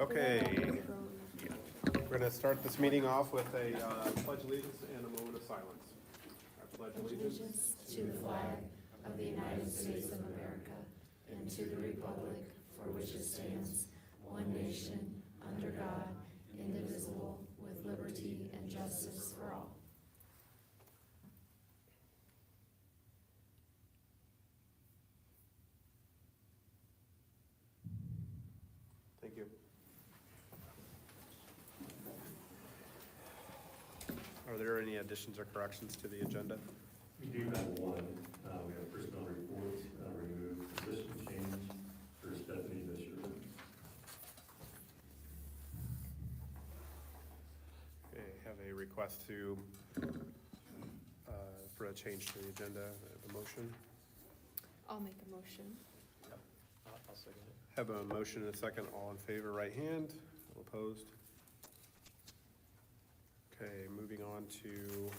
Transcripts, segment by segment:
Okay, we're going to start this meeting off with a pledge allegiance and a moment of silence. I pledge allegiance to the flag of the United States of America and to the republic for which it stands, one nation, under God, indivisible, with liberty and justice for all. Thank you. Are there any additions or corrections to the agenda? We do have one. We have personnel reports, remove position change for Stephanie Fisher. Okay, have a request to, for a change to the agenda, the motion. I'll make a motion. I'll second it. Have a motion and a second, all in favor, right hand, all opposed. Okay, moving on to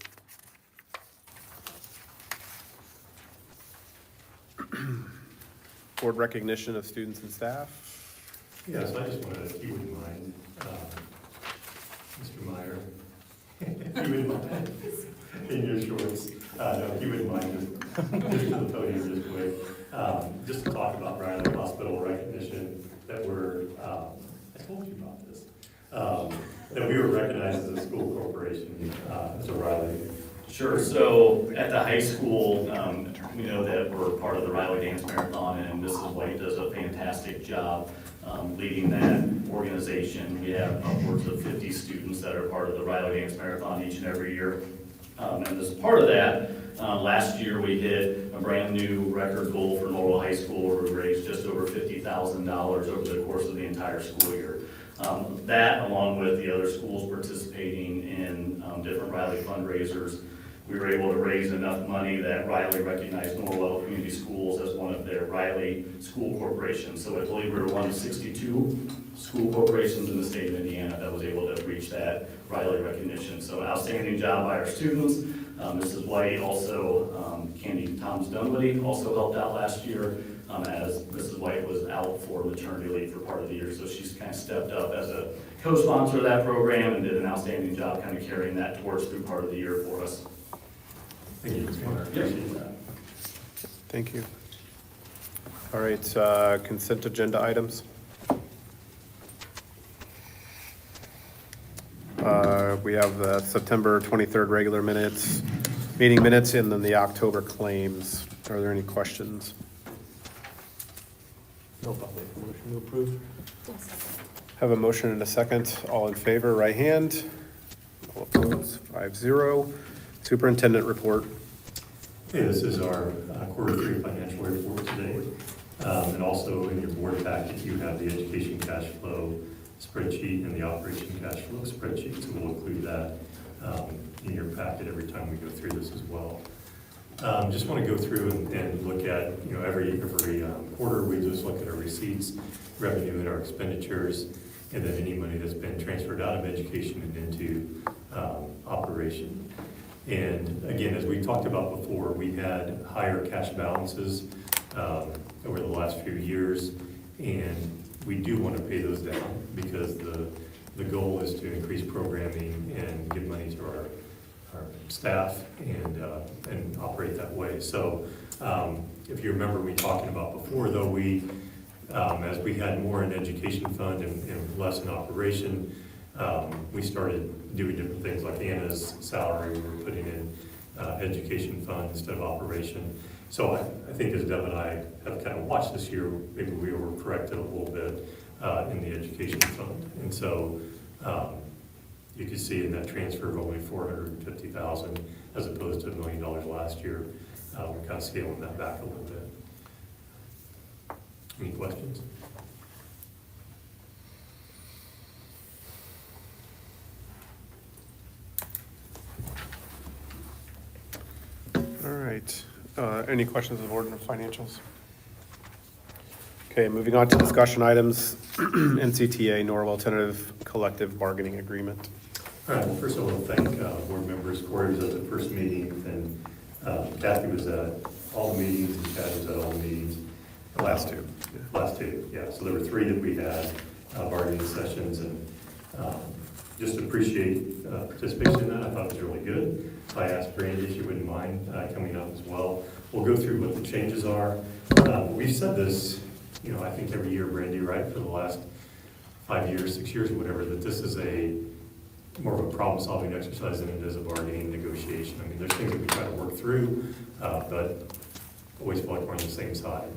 board recognition of students and staff. Yeah, so I just wanted, if you wouldn't mind, Mr. Meyer, if you wouldn't mind, in your shorts, no, if you wouldn't mind, just to the podium just quick, just to talk about Riley Hospital recognition that we're, I told you about this, that we were recognized as a school corporation, as a Riley. Sure. So at the high school, we know that we're part of the Riley Dance Marathon, and Mrs. White does a fantastic job leading that organization. We have upwards of 50 students that are part of the Riley Dance Marathon each and every year. And as part of that, last year we hit a brand new record goal for Norwell High School, where we raised just over $50,000 over the course of the entire school year. That, along with the other schools participating in different Riley fundraisers, we were able to raise enough money that Riley recognized Norwell Community Schools as one of their Riley school corporations. So I believe we were one of 62 school corporations in the state of Indiana that was able to reach that Riley recognition. So outstanding job by our students. Mrs. White also, Candy Thomas Dunwoody also helped out last year as Mrs. White was out for maternity leave for part of the year. So she's kind of stepped up as a co-sponsor of that program and did an outstanding job kind of carrying that torch through part of the year for us. Thank you, Mr. Meyer. Appreciate that. Thank you. All right, consent agenda items. We have the September 23rd regular minutes, meeting minutes, and then the October claims. Are there any questions? No public motion to approve. Have a motion and a second. All in favor, right hand. All opposed, 5-0. Superintendent report. Okay, this is our quarter 3 financial report today. And also in your board packet, you have the education cash flow spreadsheet and the operation cash flow spreadsheet. So we'll include that in your packet every time we go through this as well. Just want to go through and look at, every quarter, we just look at our receipts, revenue, and our expenditures, and then any money that's been transferred out of education and into operation. And again, as we talked about before, we had higher cash balances over the last few years, and we do want to pay those down because the goal is to increase programming and give money to our staff and operate that way. So if you remember me talking about before, though, we as we had more in education fund and less in operation, we started doing different things like Anna's salary. We were putting in education fund instead of operation. So I think as Deb and I have kind of watched this year, maybe we overcorrected a little bit in the education fund. And so you can see in that transfer of only $450,000 as opposed to $1 million last year. We're kind of scaling that back a little bit. Any questions? All right. Any questions of board and financials? Okay, moving on to discussion items. NCTA Norwell Tentative Collective Bargaining Agreement. All right, well, first I want to thank board members. Corey was at the first meeting, and Kathy was at all the meetings, and Chad was at all the meetings. Last two. Last two, yeah. So there were 3 that we had, bargaining sessions, and just appreciate participation in that. I thought it was really good. I asked Brandy if she wouldn't mind coming up as well. We'll go through what the changes are. We've said this, I think every year, Brandy, right, for the last 5 years, 6 years, or whatever, that this is more of a problem-solving exercise than it is a bargaining negotiation. I mean, there's things that we try to work through, but always feel like we're on the same side.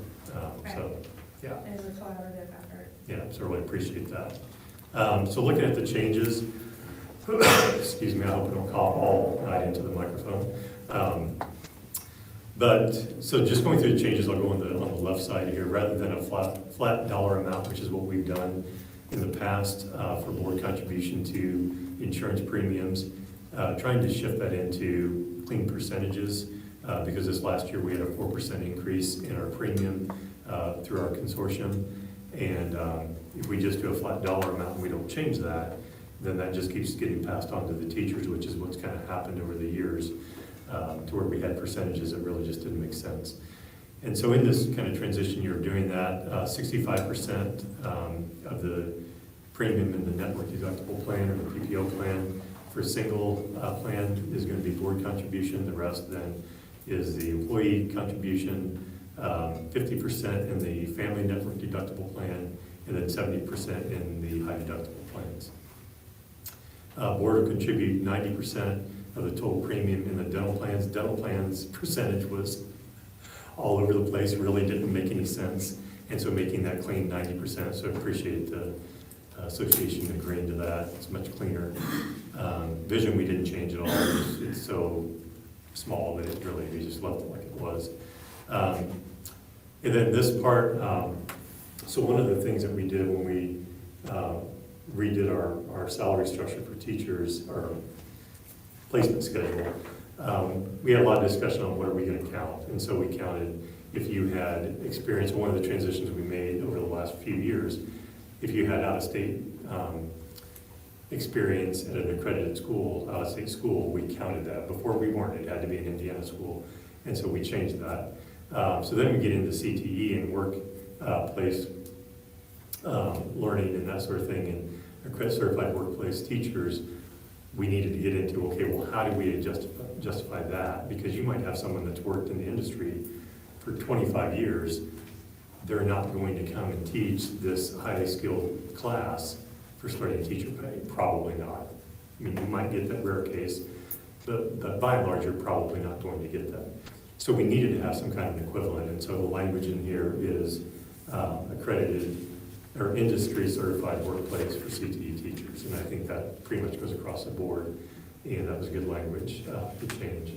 So, yeah. It is a collaborative effort. Yeah, so really appreciate that. So looking at the changes, excuse me, I hope I don't cough all night into the microphone. So just going through the changes, I'll go on the left side here, rather than a flat dollar amount, which is what we've done in the past for board contribution to insurance premiums, trying to shift that into clean percentages, because this last year we had a 4% increase in our premium through our consortium. And if we just do a flat dollar amount and we don't change that, then that just keeps getting passed on to the teachers, which is what's kind of happened over the years, to where we had percentages that really just didn't make sense. And so in this kind of transition year of doing that, 65% of the premium in the network deductible plan or the PPO plan for a single plan is going to be board contribution. The rest then is the employee contribution, 50% in the family network deductible plan, and then 70% in the high deductible plans. Board will contribute 90% of the total premium in the dental plans. Dental plans percentage was all over the place, really didn't make any sense. And so making that clean 90%, so I appreciate the association agreeing to that. It's much cleaner. Vision, we didn't change at all. It's so small that we just left it like it was. And then this part, so one of the things that we did when we redid our salary structure for teachers, our placement schedule, we had a lot of discussion on what are we going to count. And so we counted if you had experience. One of the transitions we made over the last few years, if you had out-of-state experience at an accredited school, out-of-state school, we counted that. Before we weren't, it had to be an Indiana school. And so we changed that. So then we get into CTE and workplace learning and that sort of thing, and accredited certified workplace teachers. We needed to get into, okay, well, how do we justify that? Because you might have someone that's worked in the industry for 25 years. They're not going to come and teach this highly skilled class for starting teacher pay. Probably not. I mean, you might get that rare case, but by and large, you're probably not going to get that. So we needed to have some kind of equivalent, and so the language in here is accredited or industry certified workplace for CTE teachers, and I think that pretty much goes across the board, and that was good language to change.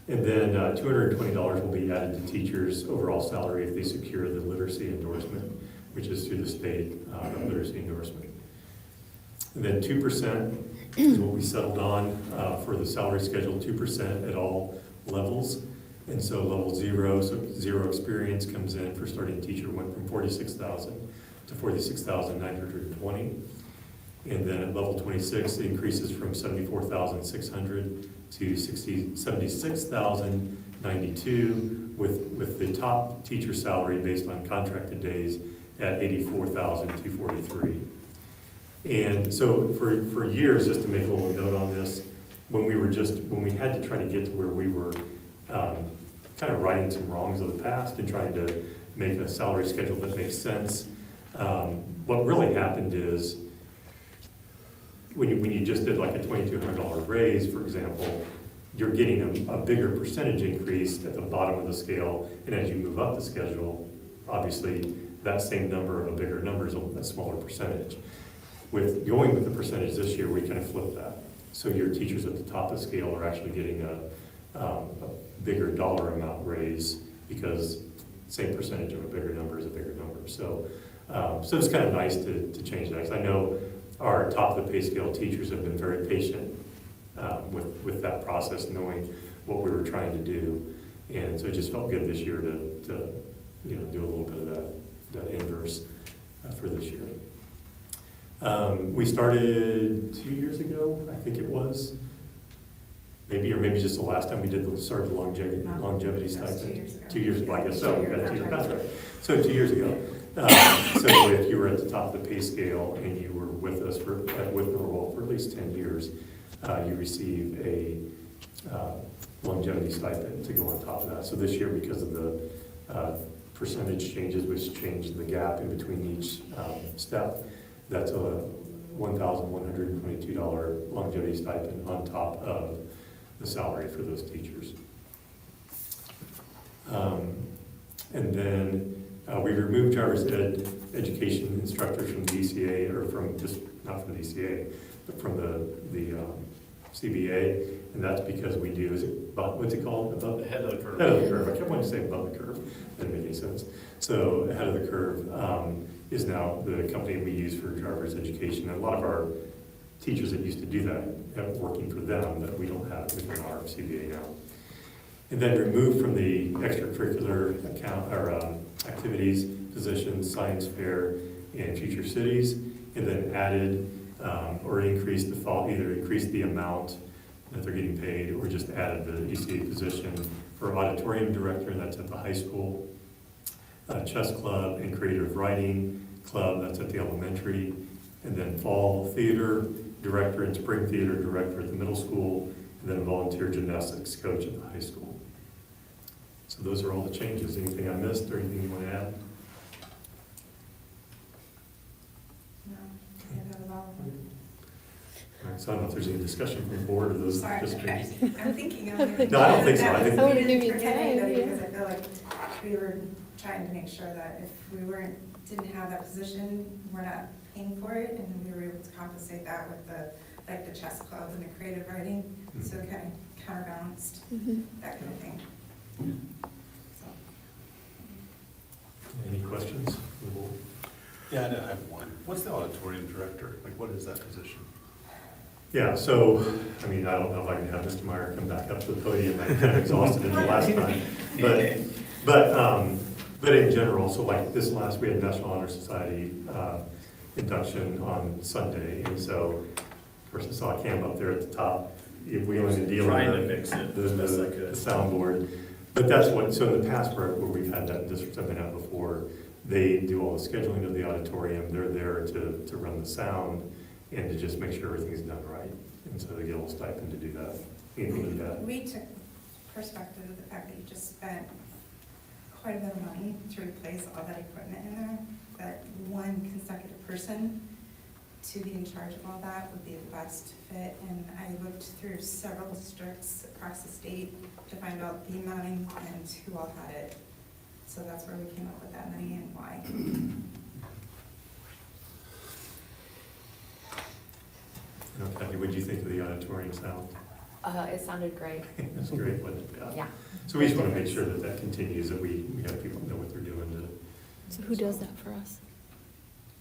And then $220 will be added to teachers' overall salary if they secure the literacy endorsement, which is through the state literacy endorsement. And then 2% is what we settled on for the salary schedule, 2% at all levels. And so level 0, so 0 experience comes in for starting teacher, went from 46,000 to 46,920. And then at level 26, it increases from 74,600 to 76,092, with the top teacher salary based on contracted days at 84,243. And so for years, just to make a little note on this, when we had to try to get to where we were kind of righting some wrongs of the past and trying to make a salary schedule that makes sense, what really happened is when you just did like a $2,200 raise, for example, you're getting a bigger percentage increase at the bottom of the scale, and as you move up the schedule, obviously that same number of a bigger number is a smaller percentage. With going with the percentage this year, we kind of flipped that. So your teachers at the top of the scale are actually getting a bigger dollar amount raise because same percentage of a bigger number is a bigger number. So it's kind of nice to change that. 'Cause I know our top of the pay scale teachers have been very patient with that process, knowing what we were trying to do. And so it just felt good this year to do a little bit of that inverse for this year. We started 2 years ago, I think it was, maybe just the last time we started the longevity stipend. 2 years ago. 2 years ago, I guess so. We got 2 years, that's right. So 2 years ago. So if you were at the top of the pay scale and you were with us with Norwell for at least 10 years, you receive a longevity stipend to go on top of that. So this year, because of the percentage changes, which changed the gap in between each step, that's a $1,122 longevity stipend on top of the salary for those teachers. And then we removed driver's education instructors from the ECA, or from just, not from the ECA, but from the CBA, and that's because we do, what's it called? Above The head of the curve. Head of the curve. I kept wanting to say above the curve. Didn't make any sense. So Head of the Curve is now the company we use for driver's education. And a lot of our teachers that used to do that have working for them that we don't have within our CBA now. And then removed from the extracurricular activities, positions, science fair, and future cities, and then added or increased either increased the amount that they're getting paid, or just added the ECA position for auditorium director, and that's at the high school, chess club and creative writing club, that's at the elementary, and then fall theater director and spring theater director at the middle school, and then a volunteer gymnastics coach at the high school. So those are all the changes. Anything I missed or anything you want to add? No, yeah, that was all of them. All right, so I don't know if there's any discussion from the board or those Sorry, just changes. I'm thinking of. No, I don't think so. I think- I wanna give you Pretending time, that, yeah. because I feel like we were trying to make sure that if we didn't have that position, we're not paying for it, and we were able to compensate that with the chess club and the creative writing, so it kind of counterbalanced that kind of thing. So. Any questions from the board? Yeah, I have one. What's the auditorium director? Like, what is that position? Yeah, so, I mean, I don't know if I can have Mr. Meyer come back up to the podium. I'm kind of exhausted in the last time. But in general, so like we had National Honor Society induction on Sunday. And so, of course, I saw Cam up there at the top. We only had to deal Trying with to fix it the as best I could. soundboard. But that's so in the past where we've had that district I've been at before, they do all the scheduling of the auditorium. They're there to run the sound and to just make sure everything's done right. And so they get a little stipend to do that. Anything like that. We took perspective of the fact that you just spent quite a bit of money to replace all that equipment in there, that one consecutive person to be in charge of all that would be the best fit. And I looked through several districts across the state to find out the mounting and who all had it. So that's where we came up with that money and why. Kathy, what did you think of the auditorium sound? It sounded great. That's great, wasn't it? Yeah. So we just want to make sure that that continues, that we have people know what they're doing So who does that for us?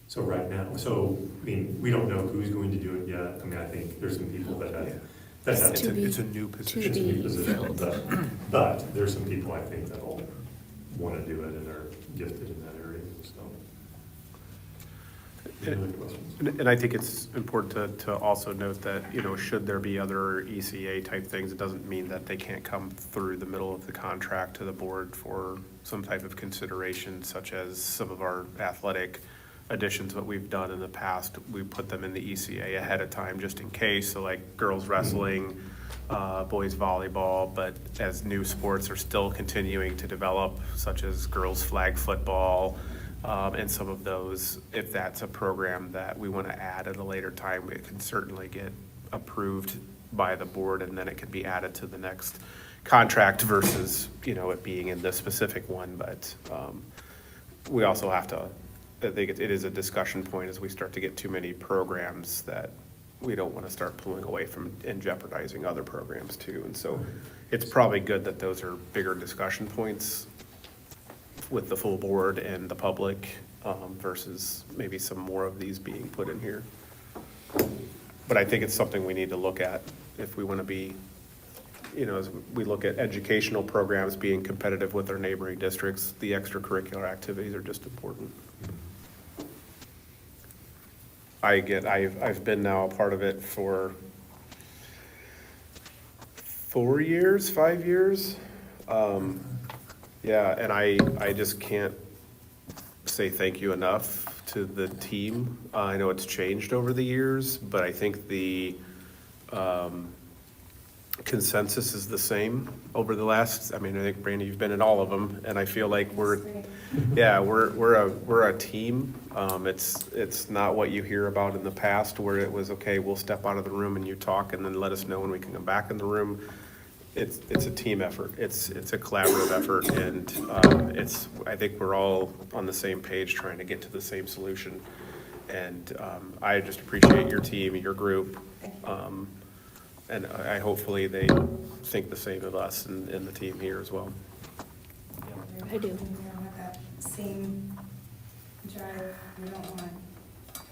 So right now, I mean, we don't know who's going to do it yet. I mean, I think there's some people that have. It's to be- it's a new to position. It's a new be position, filled. but there's some people I think that'll want to do it and are gifted in that area, so. Any other questions? And I think it's important to also note that, should there be other ECA type things, it doesn't mean that they can't come through the middle of the contract to the board for some type of consideration, such as some of our athletic additions that we've done in the past. We put them in the ECA ahead of time just in case, so like girls wrestling, boys volleyball, but as new sports are still continuing to develop, such as girls flag football, and some of those, if that's a program that we want to add at a later time, it can certainly get approved by the board, and then it can be added to the next contract versus, it being in the specific one. But we also have to, I think it is a discussion point as we start to get too many programs that we don't want to start pulling away from and jeopardizing other programs too. And so it's probably good that those are bigger discussion points with the full board and the public versus maybe some more of these being put in here. But I think it's something we need to look at if we want to be, as we look at educational programs being competitive with our neighboring districts, the extracurricular activities are just important. I've been now a part of it for 5 years. Yeah, and I just can't say thank you enough to the team. I know it's changed over the years, but I think the consensus is the same over the last, I mean, I think Brandy, you've been in all of them, and I feel like we're a team. It's not what you hear about in the past where it was, okay, we'll step out of the room and you talk and then let us know when we can come back in the room. It's a team effort. It's a collaborative effort, and I think we're all on the same page trying to get to the same solution. And I just appreciate your team, your group. And I hopefully they think the same of us and the team here as well. I do. We don't have that same drive. We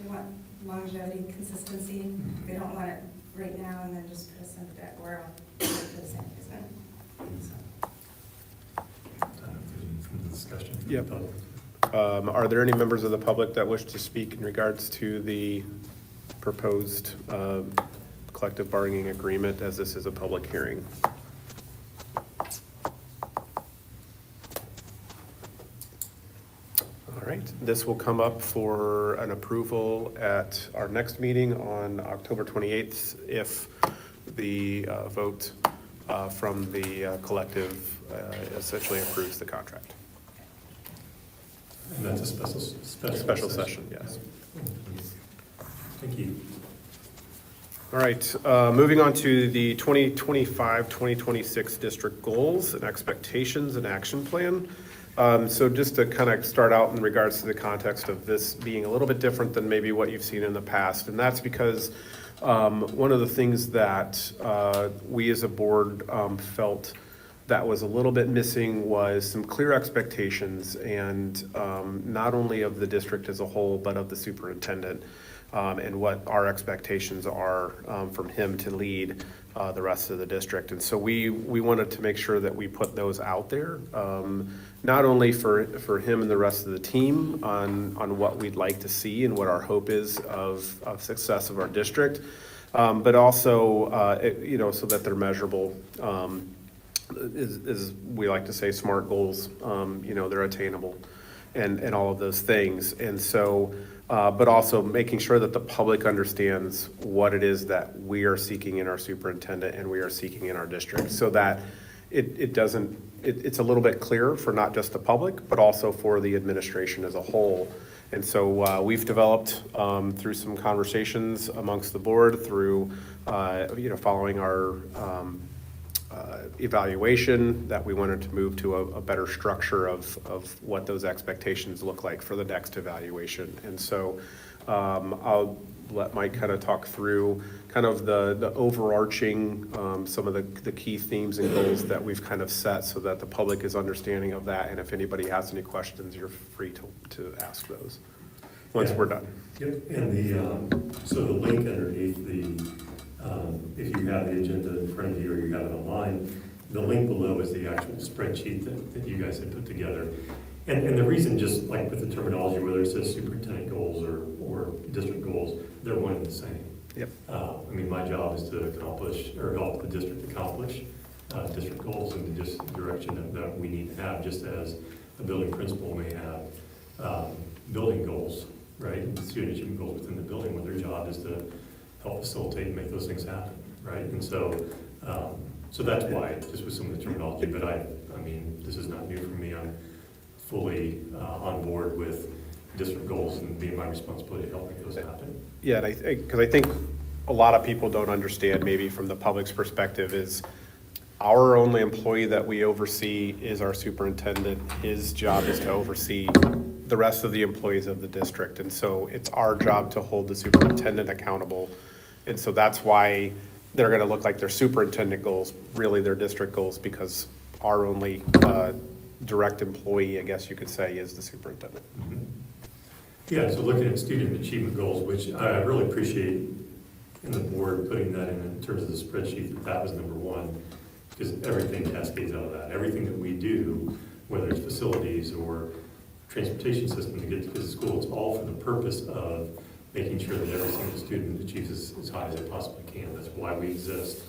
want longevity, consistency. We don't want it right now and then just put us in debt. We're all for the same reason. Discussion. Yep. Are there any members of the public that wish to speak in regards to the proposed collective bargaining agreement, as this is a public hearing? All right, this will come up for an approval at our next meeting on October 28th if the vote from the collective essentially approves the contract. And that's a special Session, yes. Thank you. All right, moving on to the 2025-2026 district goals and expectations and action plan. So just to kind of start out in regards to the context of this being a little bit different than maybe what you've seen in the past, and that's because one of the things that we as a board felt that was a little bit missing was some clear expectations, and not only of the district as a whole, but of the superintendent, and what our expectations are from him to lead the rest of the district. And so we wanted to make sure that we put those out there, not only for him and the rest of the team on what we'd like to see and what our hope is of success of our district, but also so that they're measurable. Is we like to say SMART goals, they're attainable and all of those things. And so, but also making sure that the public understands what it is that we are seeking in our superintendent and we are seeking in our district, so that it's a little bit clearer for not just the public, but also for the administration as a whole. And so we've developed through some conversations amongst the board, through following our evaluation, that we wanted to move to a better structure of what those expectations look like for the next evaluation. And so I'll let Mike kind of talk through kind of the overarching, some of the key themes and goals that we've kind of set, so that the public is understanding of that. And if anybody has any questions, you're free to ask those once we're done. Yep, and so the link underneath if you have the agenda in front of you or you have it online, the link below is the actual spreadsheet that you guys have put together. And the reason, just like with the terminology, whether it says superintendent goals or district goals, they're one and the same. Yep. My job is to accomplish or help the district accomplish district goals in the direction that we need to have, just as a building principal may have building goals, right? And student achievement goals within the building, where their job is to help facilitate and make those things happen, right? And so that's why, just with some of the terminology, but this is not new for me. I'm fully on board with district goals and being my responsibility to help make those happen. Yeah, because I think a lot of people don't understand, maybe from the public's perspective, is our only employee that we oversee is our superintendent. His job is to oversee the rest of the employees of the district. And so it's our job to hold the superintendent accountable. And so that's why they're going to look like their superintendent goals, really their district goals, because our only direct employee, I guess you could say, is the superintendent. Mm-hmm. Yeah, so looking at student achievement goals, which I really appreciate in the board putting that in terms of the spreadsheet, that was number one, because everything cascades out of that. Everything that we do, whether it's facilities or transportation system to get to the school, it's all for the purpose of making sure that every single student achieves as high as they possibly can. That's why we exist.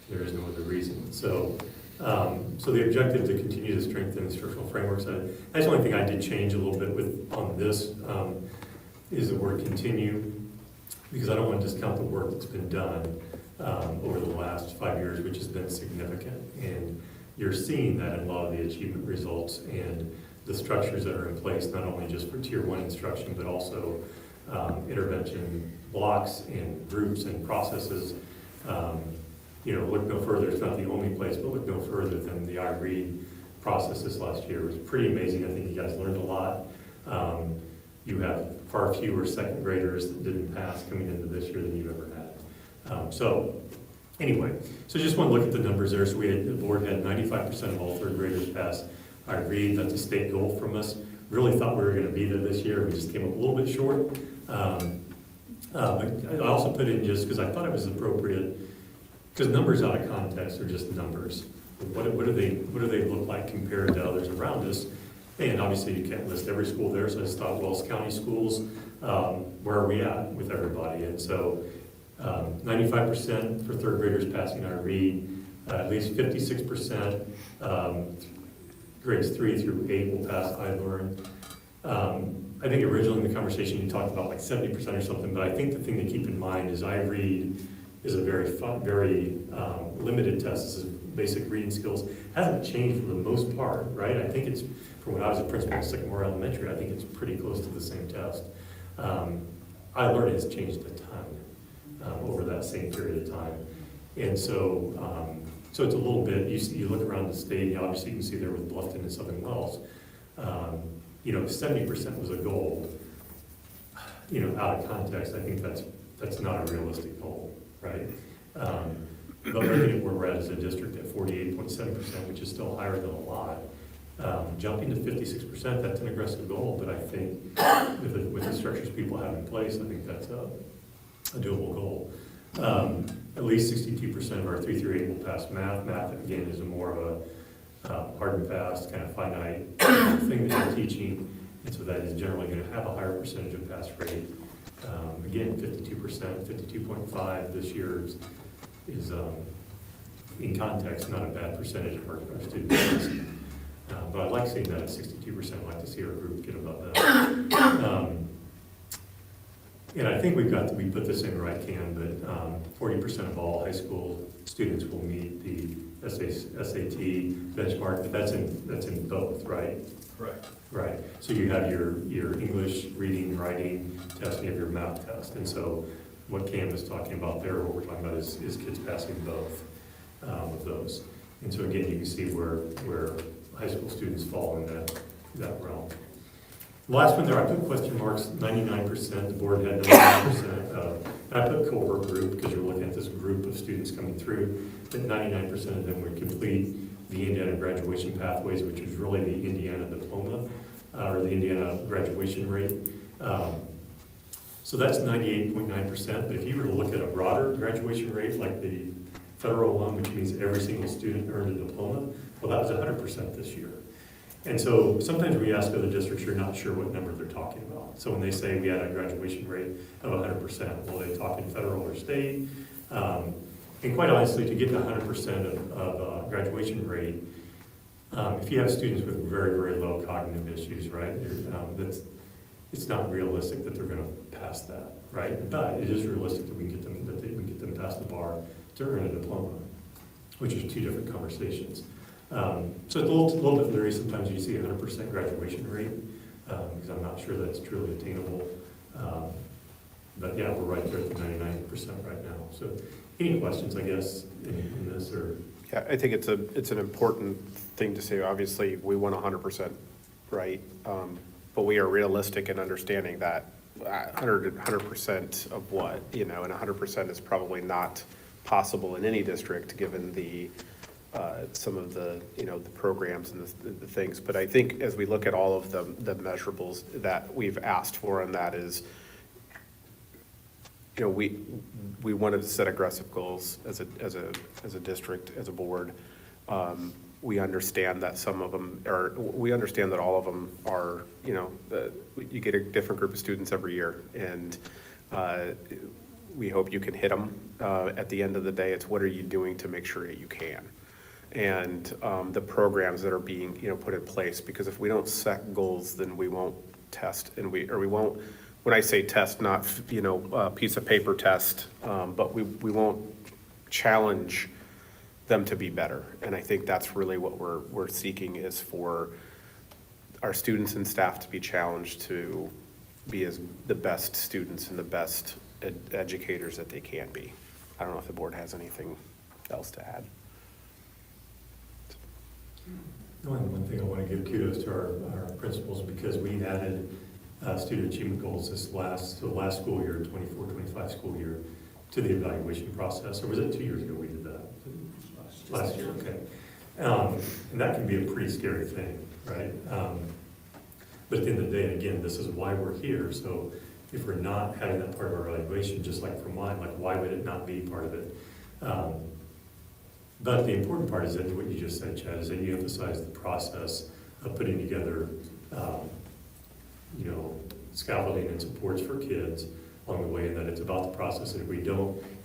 There is no other reason. So So the objective to continue to strengthen instructional frameworks, that's the only thing I did change a little bit with, on this, is the word continue, because I don't want to discount the work that's been done over the last 5 years, which has been significant. And you're seeing that in a lot of the achievement results and the structures that are in place, not only just for tier 1 instruction, but also intervention blocks and groups and processes. Look no further, it's not the only place, but look no further than the iRead process this last year. It was pretty amazing. I think you guys learned a lot. You have far fewer second graders that didn't pass coming into this year than you've ever had. Anyway, so just want to look at the numbers there. So the board had 95% of all third graders pass iRead. That's a state goal from us. Really thought we were going to be there this year. We just came up a little bit short. I also put in just because I thought it was appropriate, because numbers out of context are just numbers. What do they look like compared to others around us? And obviously you can't list every school there, so I just thought Wells County schools, where are we at with everybody? And so 95% for third graders passing iRead, at least 56% grades 3 through 8 will pass iLearn. I think originally in the conversation you talked about like 70% or something, but I think the thing to keep in mind is iRead is a very limited test. This is basic reading skills. Hasn't changed for the most part, right? I think it's, from when I was a principal at Sycamore Elementary, I think it's pretty close to the same test. iLearn has changed a ton over that same period of time. And so, so it's a little bit, you look around the state, obviously you can see there with Bluffton and Southern Wells, 70% was a goal. Out of context, I think that's not a realistic goal, right? But looking at where we're at as a district at 48.7%, which is still higher than a lot, jumping to 56%, that's an aggressive goal, but I think with the structures people have in place, I think that's a doable goal. At least 62% of our 3 through 8 will pass math. Math, again, is more of a hard and fast, kind of finite thing that you're teaching, and so that is generally going to have a higher percentage of pass rate. Again, 52%, 52.5 this year is in context, not a bad percentage of our students. But I'd like seeing that at 62%. I'd like to see our group get above that. And I think we put this in where I can, but 40% of all high school students will meet the SAT benchmark, but that's in both, right? Correct. Right. So you have your English reading, writing test, and you have your math test. And so what Cam is talking about there, what we're talking about is kids passing both of those. And so again, you can see where high school students fall in that realm. Last one there, I put question marks, 99%, the board had 99%. I put cohort group because you're looking at this group of students coming through, that 99% of them would complete the Indiana graduation pathways, which is really the Indiana diploma, or the Indiana graduation rate. So that's 98.9%, but if you were to look at a broader graduation rate, like the federal one, which means every single student earned a diploma, well, that was 100% this year. And so sometimes we ask other districts, you're not sure what number they're talking about. So when they say we had a graduation rate of 100%, well, they talking federal or state? And quite honestly, to get to 100% of graduation rate, if you have students with very, very low cognitive issues, right, it's not realistic that they're going to pass that, right? But it is realistic that we can get them past the bar to earn a diploma, which is two different conversations. So it's a little bit leery. Sometimes you see 100% graduation rate, because I'm not sure that's truly attainable. But yeah, we're right there at the 99% right now. So any questions, I guess, in this or? Yeah, I think it's an important thing to say. Obviously, we want 100%, right? But we are realistic in understanding that 100% of what, and 100% is probably not possible in any district, given the some of the the programs and the things. But I think as we look at all of the measurables that we've asked for, and that is, we wanted to set aggressive goals as a district, as a board. We understand that some of them are, we understand that all of them are, you get a different group of students every year, and we hope you can hit them. At the end of the day, it's what are you doing to make sure that you can. and the programs that are being, put in place. Because if we don't set goals, then we won't test, and we won't, when I say test, not, a piece of paper test, but we won't challenge them to be better. And I think that's really what we're seeking, is for our students and staff to be challenged to be as the best students and the best educators that they can be. I don't know if the board has anything else to add. One thing I want to give kudos to our principals, because we added student achievement goals this last school year, 24-25 school year, to the evaluation process. Or was it 2 years ago we did that? Last year, okay. And that can be a pretty scary thing, right? But at the end of the day, again, this is why we're here. So if we're not having that part of our evaluation, just like for mine, like why would it not be part of it? But the important part is that what you just said, Chad, is that you emphasize the process of putting together, scaffolding and supports for kids along the way, and that it's about the process. And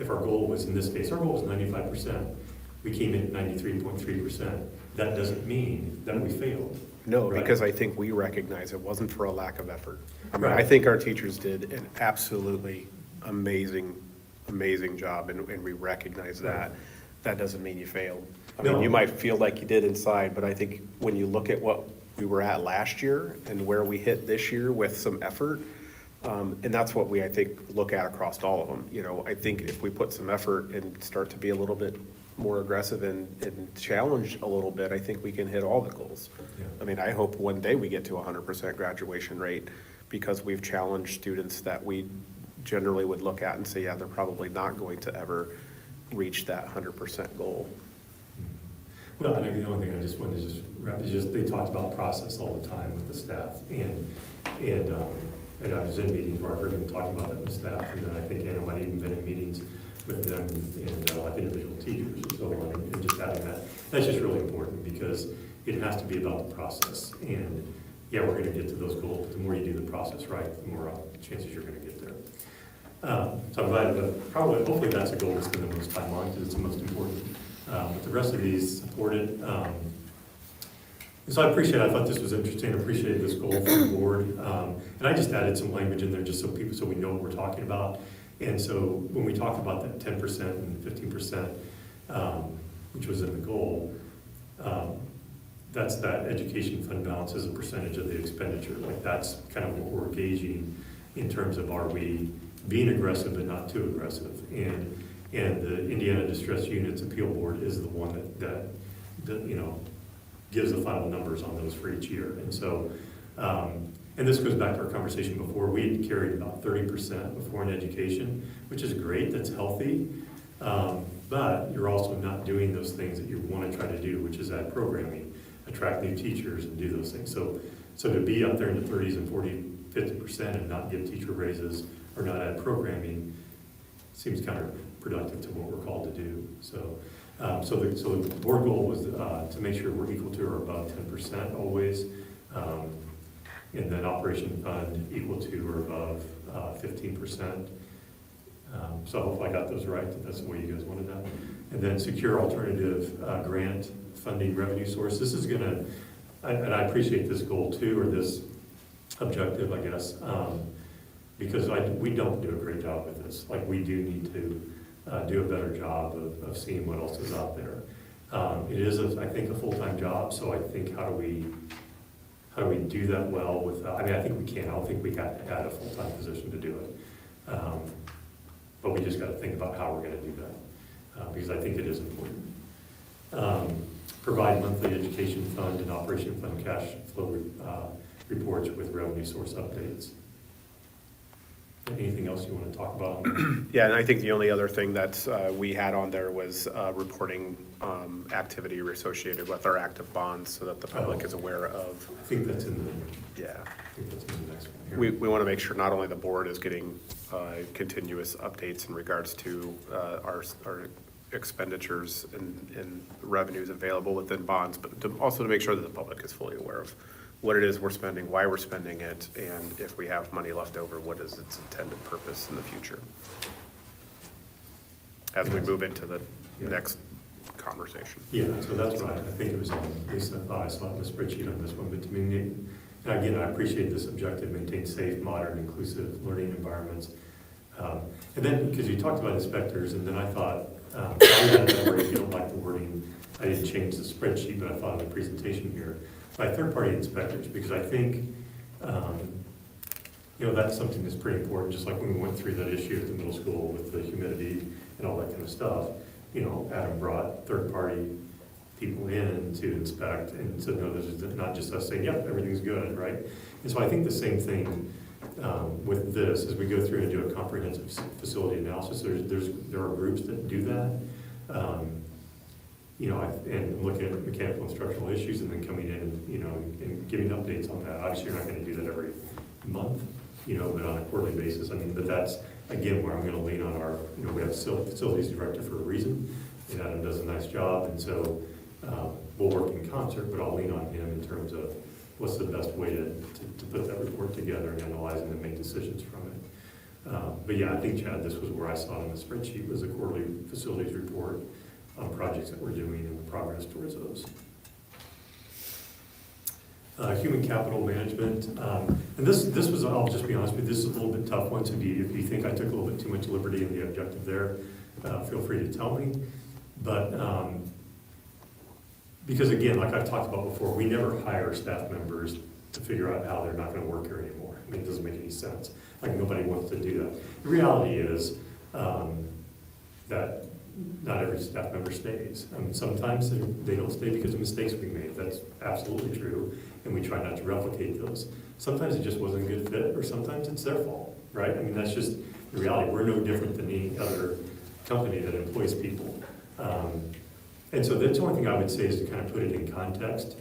if our goal was, in this case, our goal was 95%, we came in at 93.3%, that doesn't mean that we failed. No, Right. because I think we recognize it wasn't for a lack of effort. I mean, I Right. think our teachers did an absolutely amazing job, and we recognize that. Right. That doesn't mean you failed. I mean, No. you might feel like you did inside, but I think when you look at what we were at last year and where we hit this year with some effort, and that's what I think, look at across all of them. I think if we put some effort and start to be a little bit more aggressive and challenge a little bit, I think we can hit all the goals. Yeah. I mean, I hope one day we get to 100% graduation rate, because we've challenged students that we generally would look at and say, yeah, they're probably not going to ever reach that 100% goal. Well, I think the only thing I just wanted to wrap is they talked about process all the time with the staff, and I was in meetings where I heard them talking about that with staff, and then I think Anna might even been in meetings with them and like individual teachers and so on, and just having that's just really important, because it has to be about the process. And yeah, we're gonna get to those goals, but the more you do the process right, the more chances you're gonna get there. So I'm glad, but hopefully that's a goal to spend the most time on, because it's the most important. But the rest of these supported. So I thought this was interesting, I appreciated this goal from the board. And I just added some language in there just so we know what we're talking about. And so when we talked about that 10% and 15%, which was in the goal, that's that education fund balance as a percentage of the expenditure. Like that's kind of what we're gauging in terms of, are we being aggressive but not too aggressive? And the Indiana Distress Units Appeal Board is the one that gives the final numbers on those for each year. And so, and this goes back to our conversation before, we had carried about 30% before in education, which is great, that's healthy. But you're also not doing those things that you want to try to do, which is add programming, attract new teachers, and do those things. So to be up there in the 30s and 40, 50% and not give teacher raises or not add programming seems counterproductive to what we're called to do. So the board goal was to make sure we're equal to or above 10% always, and then operation fund equal to or above 15%. So hopefully I got those right, that's the way you guys wanted that. And then secure alternative grant funding revenue source. This is gonna, and I appreciate this goal too, or this objective, I guess, because we don't do a great job with this. Like, we do need to do a better job of seeing what else is out there. It is, I think, a full-time job, so I think how do we do that well without, I think we can. I don't think we have to add a full-time position to do it. But we just got to think about how we're going to do that, because I think it is important. Provide monthly education fund and operation fund cash flow reports with revenue source updates. Anything else you want to talk about? Yeah, and I think the only other thing that we had on there was reporting activity associated with our active bonds, so that the public is aware of. I think that's in the, Yeah. I think that's in the next one here. We want to make sure not only the board is getting continuous updates in regards to our expenditures and revenues available within bonds, but also to make sure that the public is fully aware of what it is we're spending, why we're spending it, and if we have money left over, what is its intended purpose in the future as we move into the next conversation. Yeah, so that's right. I think it was on, at least I thought I saw it in the spreadsheet on this one, but to me, and again, I appreciate this objective, maintain safe, modern, inclusive learning environments. And then, because you talked about inspectors, and then I thought, if you don't like the wording, I didn't change the spreadsheet, but I thought in the presentation here, by third-party inspectors, because I think, that's something that's pretty important, just like when we went through that issue at the middle school with the humidity and all that kind of stuff. Adam brought third-party people in to inspect, and so no, this is not just us saying, yep, everything's good, right? And so I think the same thing with this, as we go through and do a comprehensive facility analysis, there are groups that do that. And looking at mechanical instructional issues and then coming in, and giving updates on that. Obviously, you're not gonna do that every month, but on a quarterly basis. But that's, again, where I'm gonna lean on our, we have a facilities director for a reason, and Adam does a nice job, and so we'll work in concert, but I'll lean on him in terms of what's the best way to put that report together and analyze it and make decisions from it. But yeah, I think, Chad, this was where I saw it on the spreadsheet, was a quarterly facilities report on projects that we're doing and the progress towards those. Human capital management, and this was, I'll just be honest with you, this is a little bit tough one to be, if you think I took a little bit too much liberty in the objective there, feel free to tell me. But because again, like I've talked about before, we never hire staff members to figure out how they're not gonna work here anymore. It doesn't make any sense. Like, nobody wants to do that. The reality is that not every staff member stays. Sometimes they don't stay because of mistakes we made. That's absolutely true, and we try not to replicate those. Sometimes it just wasn't a good fit, or sometimes it's their fault, right? That's just the reality. We're no different than any other company that employs people. And so that's the only thing I would say, is to kind of put it in context.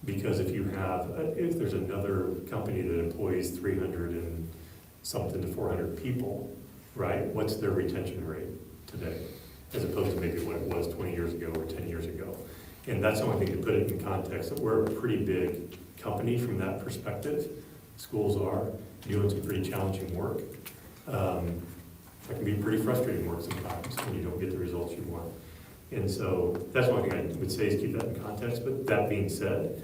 Because if there's another company that employs 300 and something to 400 people, right, what's their retention rate today, as opposed to maybe what it was 20 years ago or 10 years ago? And that's the only thing, to put it in context, that we're a pretty big company from that perspective. Schools are doing some pretty challenging work. That can be pretty frustrating work sometimes when you don't get the results you want. And so that's one thing I would say, is keep that in context. But that being said,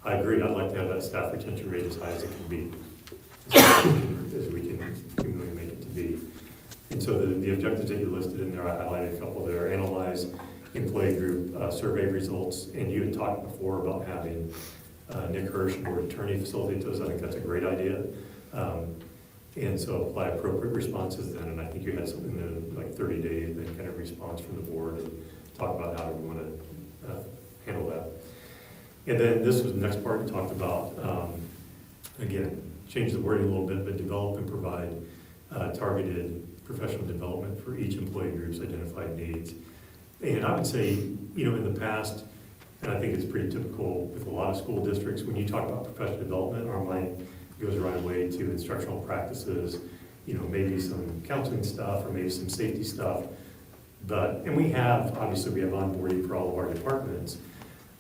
I agree, I'd like to have that staff retention rate as high as it can be, as we can really make it to be. And so the objectives that you listed in there, I highlighted a couple there. Analyze employee group survey results, and you had talked before about having Nick Hirsch, board attorney, facilitate those. I think that's a great idea. And so apply appropriate responses then, and I think you had something in like 30-day then kind of response from the board, and talk about how we want to handle that. And then this was the next part we talked about, again, change the wording a little bit, but develop and provide targeted professional development for each employee group's identified needs. And I would say, in the past, and I think it's pretty typical with a lot of school districts, when you talk about professional development, our mind goes right away to instructional practices, maybe some counseling stuff or maybe some safety stuff. And we have onboarding for all of our departments,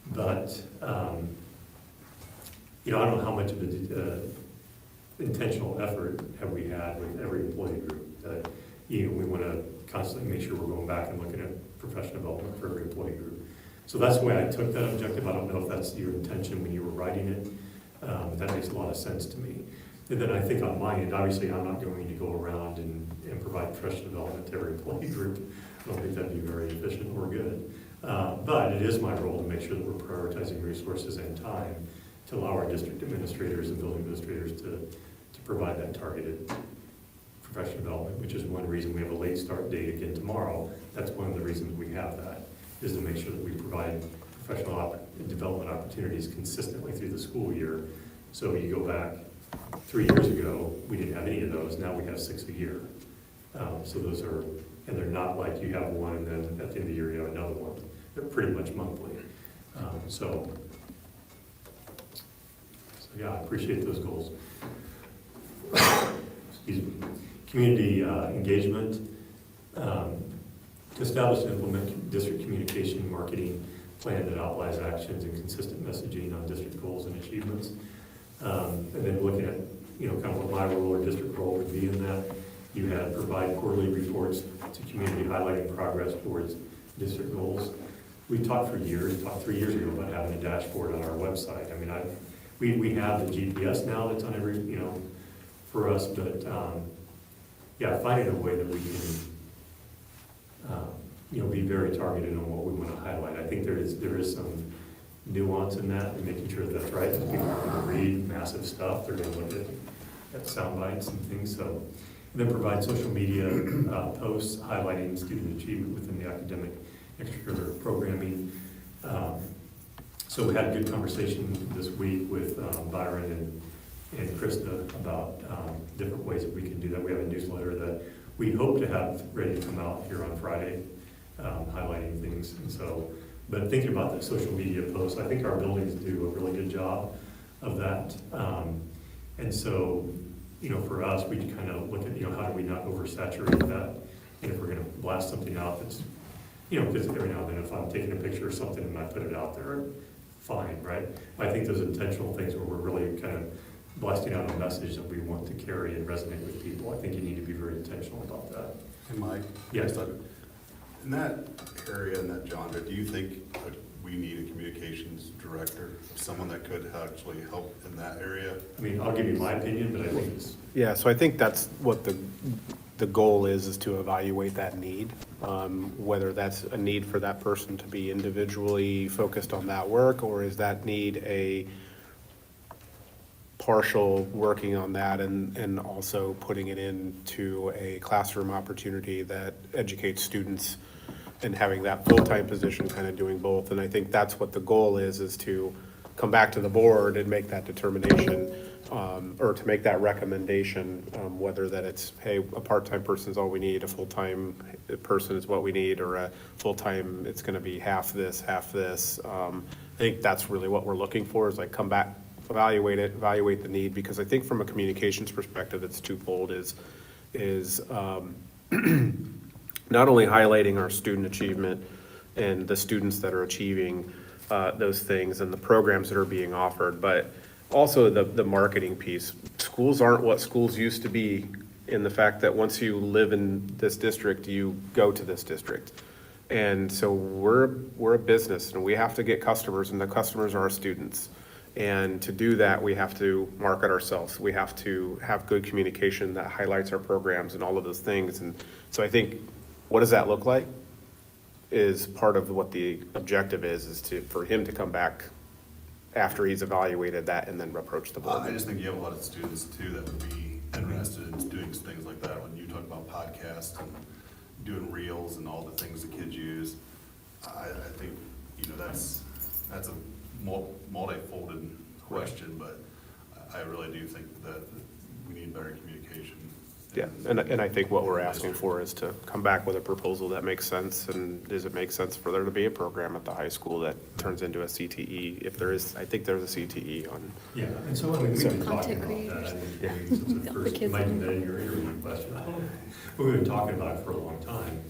but I don't know how much of an intentional effort have we had with every employee group that, we want to constantly make sure we're going back and looking at professional development for every employee group. So that's the way I took that objective. I don't know if that's your intention when you were writing it. That makes a lot of sense to me. And then I think on my end, obviously I'm not going to go around and provide professional development to every employee group. I don't think that'd be very efficient or good. But it is my role to make sure that we're prioritizing resources and time to allow our district administrators and building administrators to provide that targeted professional development, which is one reason we have a late start date again tomorrow. That's one of the reasons we have that, is to make sure that we provide professional development opportunities consistently through the school year. So you go back 3 years ago, we didn't have any of those. Now we have 6 a year. So those are, and they're not like you have one and then at the end of the year you have another one. They're pretty much monthly. So yeah, I appreciate those goals. Excuse me. Community engagement. To establish and implement district communication and marketing plan that outlines actions and consistent messaging on district goals and achievements. And then looking at, kind of what my role or district role would be in that. You had provide quarterly reports to community highlighting progress towards district goals. We talked 3 years ago about having a dashboard on our website. I mean, we have the GPS now that's on every, for us, but, yeah, finding a way that we can, be very targeted on what we want to highlight. I think there is some nuance in that, and making sure that's right. Because people are going to read massive stuff, they're going to look at sound bites and things, so. And then provide social media posts highlighting student achievement within the academic extracurricular programming. So we had a good conversation this week with Byron and Krista about different ways that we can do that. We have a newsletter that we hope to have ready to come out here on Friday, highlighting things. And so, but thinking about the social media posts, I think our buildings do a really good job of that. And so, for us, we kind of look at, how do we not oversaturate that? And if we're gonna blast something out that's, because every now and then if I'm taking a picture of something and I put it out there, fine, right? I think those intentional things where we're really kind of blasting out a message that we want to carry and resonate with people, I think you need to be very intentional about that. Hey, Mike? Yes. In that area, in that genre, do you think that we need a communications director, someone that could actually help in that area? I mean, I'll give you my opinion, but I think it's, Yeah, so I think that's what the goal is to evaluate that need. Whether that's a need for that person to be individually focused on that work, or is that need a partial working on that and also putting it into a classroom opportunity that educates students and having that full-time position kind of doing both. And I think that's what the goal is to come back to the board and make that determination, or to make that recommendation, whether that it's, hey, a part-time person is all we need, a full-time person is what we need, or a full-time, it's gonna be half this, half this. I think that's really what we're looking for, is like come back, evaluate the need, because I think from a communications perspective, it's twofold, is not only highlighting our student achievement and the students that are achieving those things and the programs that are being offered, but also the marketing piece. Schools aren't what schools used to be, in the fact that once you live in this district, you go to this district. And so we're a business, and we have to get customers, and the customers are our students. And to do that, we have to market ourselves. We have to have good communication that highlights our programs and all of those things. And so I think, what does that look like? Is part of what the objective is for him to come back after he's evaluated that and then approach the board. I just think you have a lot of students too that would be interested in doing things like that. When you talk about podcasts and doing reels and all the things the kids use, I think, that's a multi-folded question, but I really do think that we need better communication. Yeah, and I think what we're asking for is to come back with a proposal that makes sense, and does it make sense for there to be a program at the high school that turns into a CTE? If there is, I think there's a CTE on. yeah, and so, I mean, we've been Content talking about that, creators. I think, since the All the first, kids might in have been your interview question. But we've been talking about it for a long time.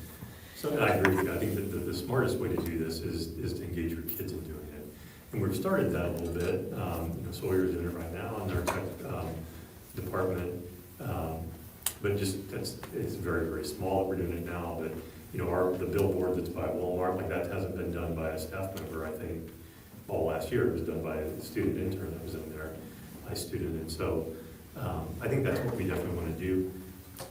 So, and I agree with you, I think that the smartest way to do this is to engage your kids in doing it. And we've started that a little bit, Sawyer's doing it right now in their tech department. But it's very, very small that we're doing it now, but, the billboard that's by Walmart, like that hasn't been done by a staff member, I think, all last year. It was done by a student intern that was in there, my student, and so, I think that's what we definitely want to do.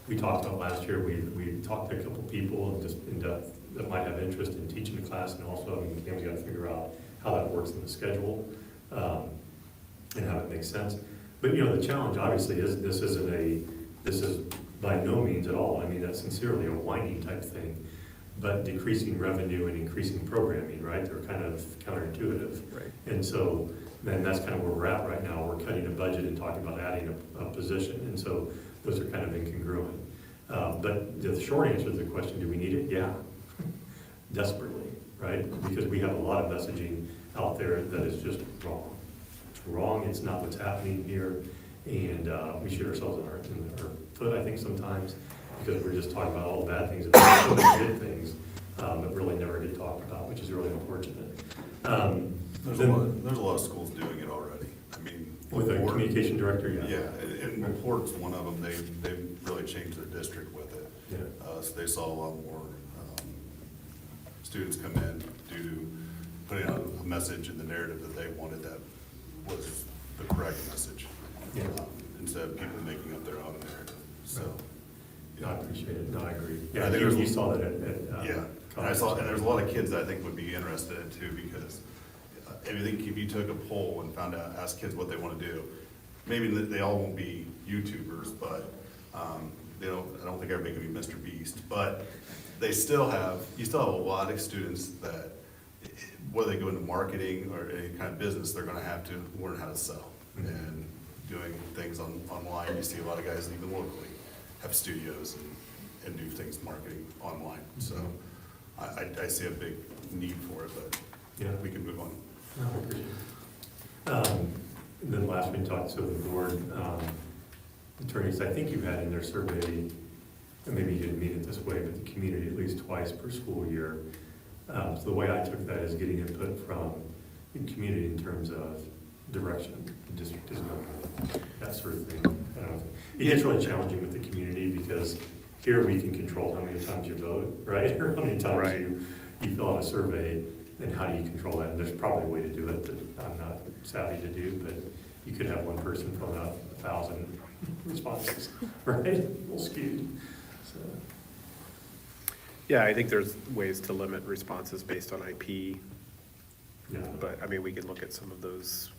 We talked about last year, we talked to a couple people and just in depth that might have interest in teaching the class, and also, Cam's got to figure out how that works in the schedule, and how it makes sense. But, the challenge obviously is, this is by no means at all, I mean, that's sincerely a whining type thing, but decreasing revenue and increasing programming, right? They're kind of counterintuitive. Right. And so, then that's kind of where we're at right now. We're cutting a budget and talking about adding a position, and so those are kind of incongruent. But the short answer to the question, do we need it? Yeah, desperately, right? Because we have a lot of messaging out there that is just wrong. It's wrong, it's not what's happening here, and we shoot ourselves in our foot, I think, sometimes, because we're just talking about all the bad things and all the good things that really never get talked about, which is really unfortunate. There's a lot of schools doing it already. I mean. With a LaPorte- communication director, yeah. Yeah, and LaPorte's one of them. They've really changed their district with it. Yeah. So they saw a lot more students come in, putting out a message in the narrative that they wanted that was the correct message. Yeah. Instead of people making up their own narrative, so. No, I appreciate it, no, I agree. I Yeah, think you there's- saw that at. Yeah, and there's a lot of kids that I think would be interested in too, because if you took a poll and asked kids what they want to do, maybe they all won't be YouTubers, but, I don't think everybody can be Mr. Beast, but you still have a lot of students that, whether they go into marketing or any kind of business, they're gonna have to learn how to sell. Mhm. And doing things online, you see a lot of guys even locally have studios and do things marketing online. So I see a big need for it, but Yeah. we can move on. No, I appreciate it. Then last we talked to the board, attorneys, I think you had in their survey, and maybe you didn't mean it this way, but the community at least twice per school year. So the way I took that is getting input from the community in terms of direction, the district is going, that sort of thing. It gets really challenging with the community because here we can control how many times you vote, right? Or how many times Right. you fill out a survey, and how do you control that? And there's probably a way to do it that I'm not savvy to do, but you could have one person filling out 1,000 responses, right? A little skewed, so. Yeah, I think there's ways to limit responses based on IP, Yeah, but, I mean, we could look at some of those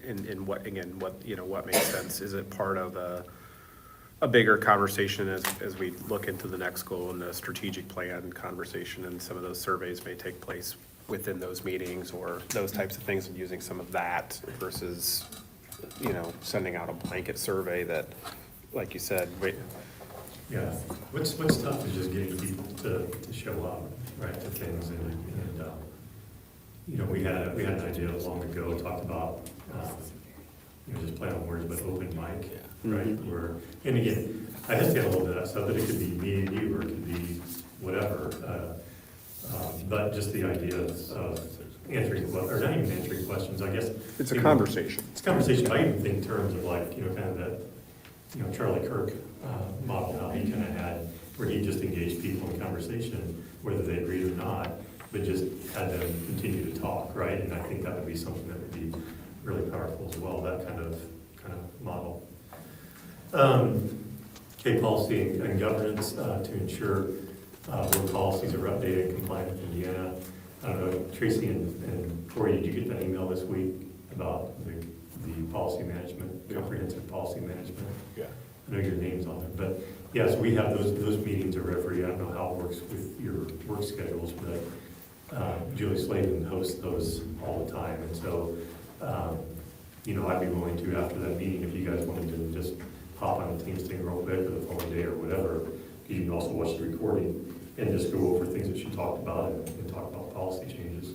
in what, again, what makes sense. Is it part of a bigger conversation as we look into the next goal and the strategic plan conversation, and some of those surveys may take place within those meetings or those types of things, and using some of that versus, sending out a blanket survey that, like you said, yeah. What's tough is just getting people to show up, right, to things, and we had an idea long ago, talked about, just play on words, but open mic, right? Mhm. And again, I hesitate a little bit of that stuff, but it could be me and you, or it could be whatever. But just the idea of answering, or not even answering questions, I guess. it's a conversation. It's a conversation. I even think in terms of like, kind of that, Charlie Kirk model, how he kind of had, where he just engaged people in conversation, whether they agreed or not, but just had them continue to talk, right? And I think that would be something that would be really powerful as well, that kind of model. Policy and governance to ensure board policies are updated and compliant with Indiana. I don't know, Tracy and Corey, did you get that email this week about the policy management, comprehensive policy management? Yeah. I know your name's on there, but yes, we have those meetings are every, I don't know how it works with your work schedules, but Julie Slavin hosts those all the time, and so, I'd be willing to, after that meeting, if you guys wanted to just hop on the Teams thing real quick, or the phone day or whatever, you can also watch the recording and just go over things that she talked about and talk about policy changes.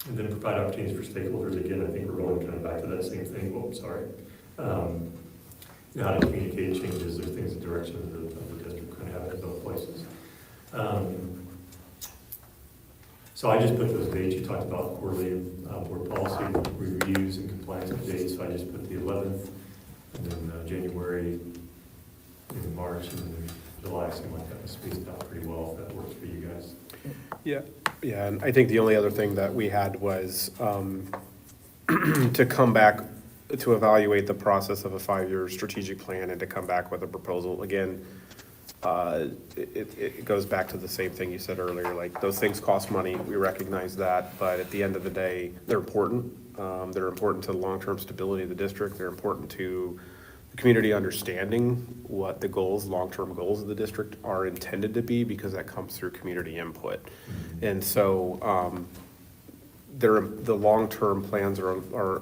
And then provide opportunities for stakeholders. Again, I think we're going kind of back to that same thing. Oh, sorry. How to communicate changes or things in direction of the district, kind of have it in both places. So I just put those dates. You talked about quarterly board policy reviews and compliance updates. So I just put the 11th, and then January, and March, and then July. Seemed like that was spaced out pretty well, if that works for you guys. Yeah, and I think the only other thing that we had was to come back to evaluate the process of a 5-year strategic plan and to come back with a proposal. Again, it goes back to the same thing you said earlier, like those things cost money, we recognize that, but at the end of the day, they're important. They're important to the long-term stability of the district. They're important to the community understanding what the goals, long-term goals of the district are intended to be, because that comes through community input. And so the long-term plans are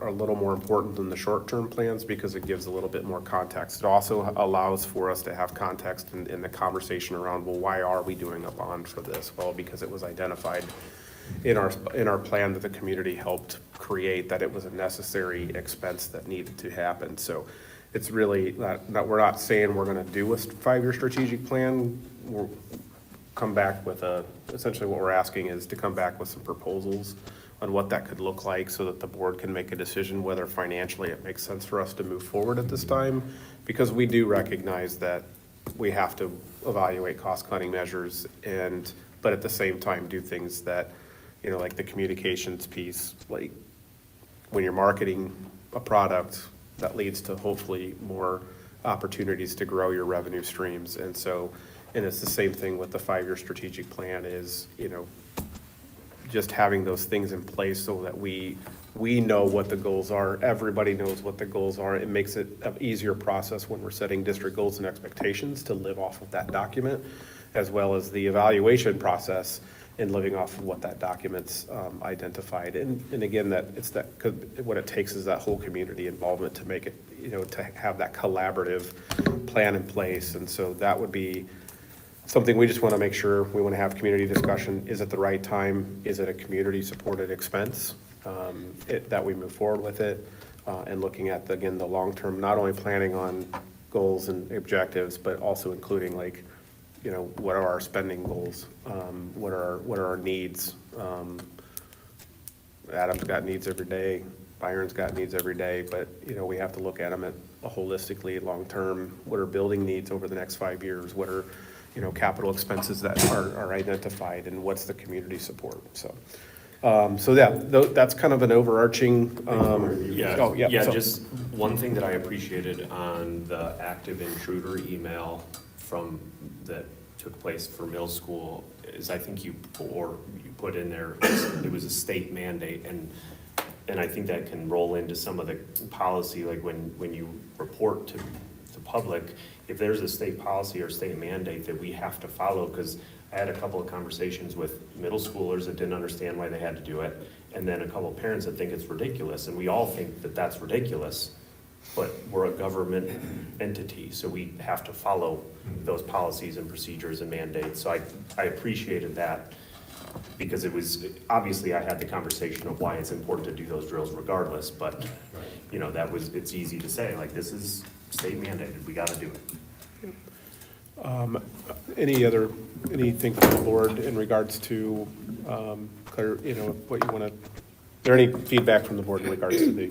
a little more important than the short-term plans, because it gives a little bit more context. It also allows for us to have context in the conversation around, well, why are we doing a bond for this? Well, because it was identified in our plan that the community helped create, that it was a necessary expense that needed to happen. So it's really that we're not saying we're going to do a 5-year strategic plan. We'll come back with essentially what we're asking is to come back with some proposals on what that could look like, so that the board can make a decision whether financially it makes sense for us to move forward at this time, because we do recognize that we have to evaluate cost-cutting measures but at the same time, do things that, like the communications piece, like when you're marketing a product, that leads to hopefully more opportunities to grow your revenue streams. And it's the same thing with the 5-year strategic plan is, just having those things in place so that we know what the goals are. Everybody knows what the goals are. It makes it an easier process when we're setting district goals and expectations to live off of that document, as well as the evaluation process and living off of what that document's identified. And again, cause what it takes is that whole community involvement to make it, to have that collaborative plan in place. And so that would be something we just want to make sure, we want to have community discussion. Is it the right time? Is it a community-supported expense? That we move forward with it, and looking at, again, the long-term, not only planning on goals and objectives, but also including what are our spending goals? What are our needs? Adam's got needs every day, Byron's got needs every day, but, we have to look at them holistically, long-term. What are building needs over the next 5 years? What are, capital expenses that are identified, and what's the community support? That's kind of an overarching, Just one thing that I appreciated on the active intruder email that took place for middle school is I think you put in there, it was a state mandate, and I think that can roll into some of the policy, like when you report to the public, if there's a state policy or state mandate that we have to follow, because I had a couple of conversations with middle schoolers that didn't understand why they had to do it, and then a couple of parents that think it's ridiculous, and we all think that that's ridiculous, but we're a government entity, so we have to follow those policies and procedures and mandates. So I appreciated that, because it was, obviously I had the conversation of why it's important to do those drills regardless, but it's easy to say, like, this is state mandated, we gotta do it. Anything from the board in regards to, what you want to, is there any feedback from the board in regards to the?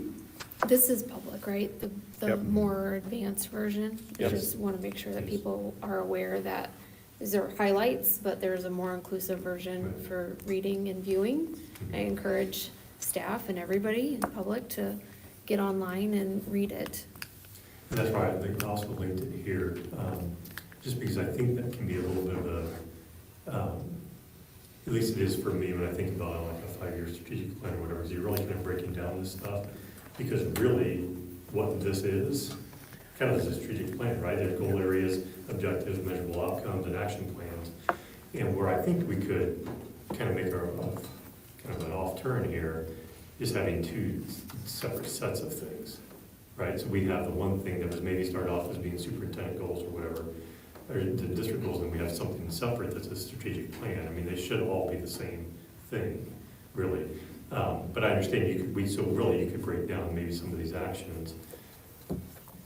This is public, right? The Yep. more advanced version. Yes. Just want to make sure that people are aware that these are highlights, but there's a more inclusive version Right. for reading and viewing. I encourage staff and everybody in the public to get online and read it. And that's why I think I also linked it here, just because I think that can be a little bit of at least it is for me when I think about like a 5-year strategic plan or whatever, is you're really kind of breaking down this stuff. Because really, what this is, kind of is a strategic plan, right? There's goal areas, objectives, measurable outcomes, and action plans. And where I think we could kind of make kind of an off turn here is having 2 separate sets of things, right? So we have the one thing that was maybe started off as being superintendent goals or whatever, or the district goals, and we have something separate that's a strategic plan. I mean, they should all be the same thing, really. But I understand you could break down maybe some of these actions,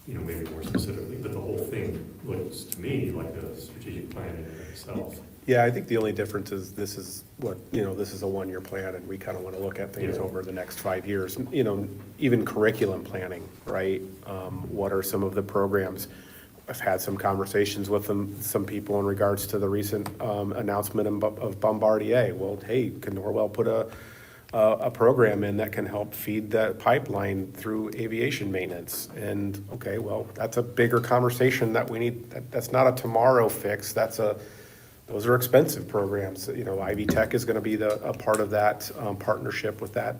maybe more specifically, but the whole thing looks to me like a strategic plan in and of itself. Yeah, I think the only difference is this is this is a 1-year plan, and we kind of want to look at things Yeah. over the next 5 years. Even curriculum planning, right? What are some of the programs? I've had some conversations with some people in regards to the recent announcement of Bombardier. Well, hey, can Norwell put a program in that can help feed that pipeline through aviation maintenance? And okay, well, that's a bigger conversation that we need. That's not a tomorrow fix. Those are expensive programs. Ivy Tech is going to be a part of that partnership with that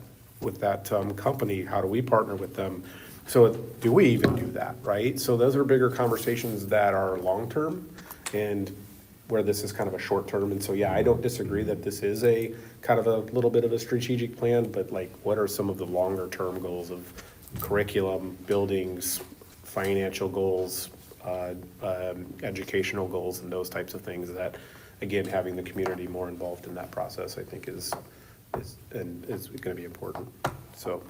company. How do we partner with them? So do we even do that, right? So those are bigger conversations that are long-term, and where this is kind of a short-term. And so, yeah, I don't disagree that this is a kind of a little bit of a strategic plan, but like, what are some of the longer-term goals of curriculum, buildings, financial goals, educational goals, and those types of things that, again, having the community more involved in that process, I think is going to be important. So,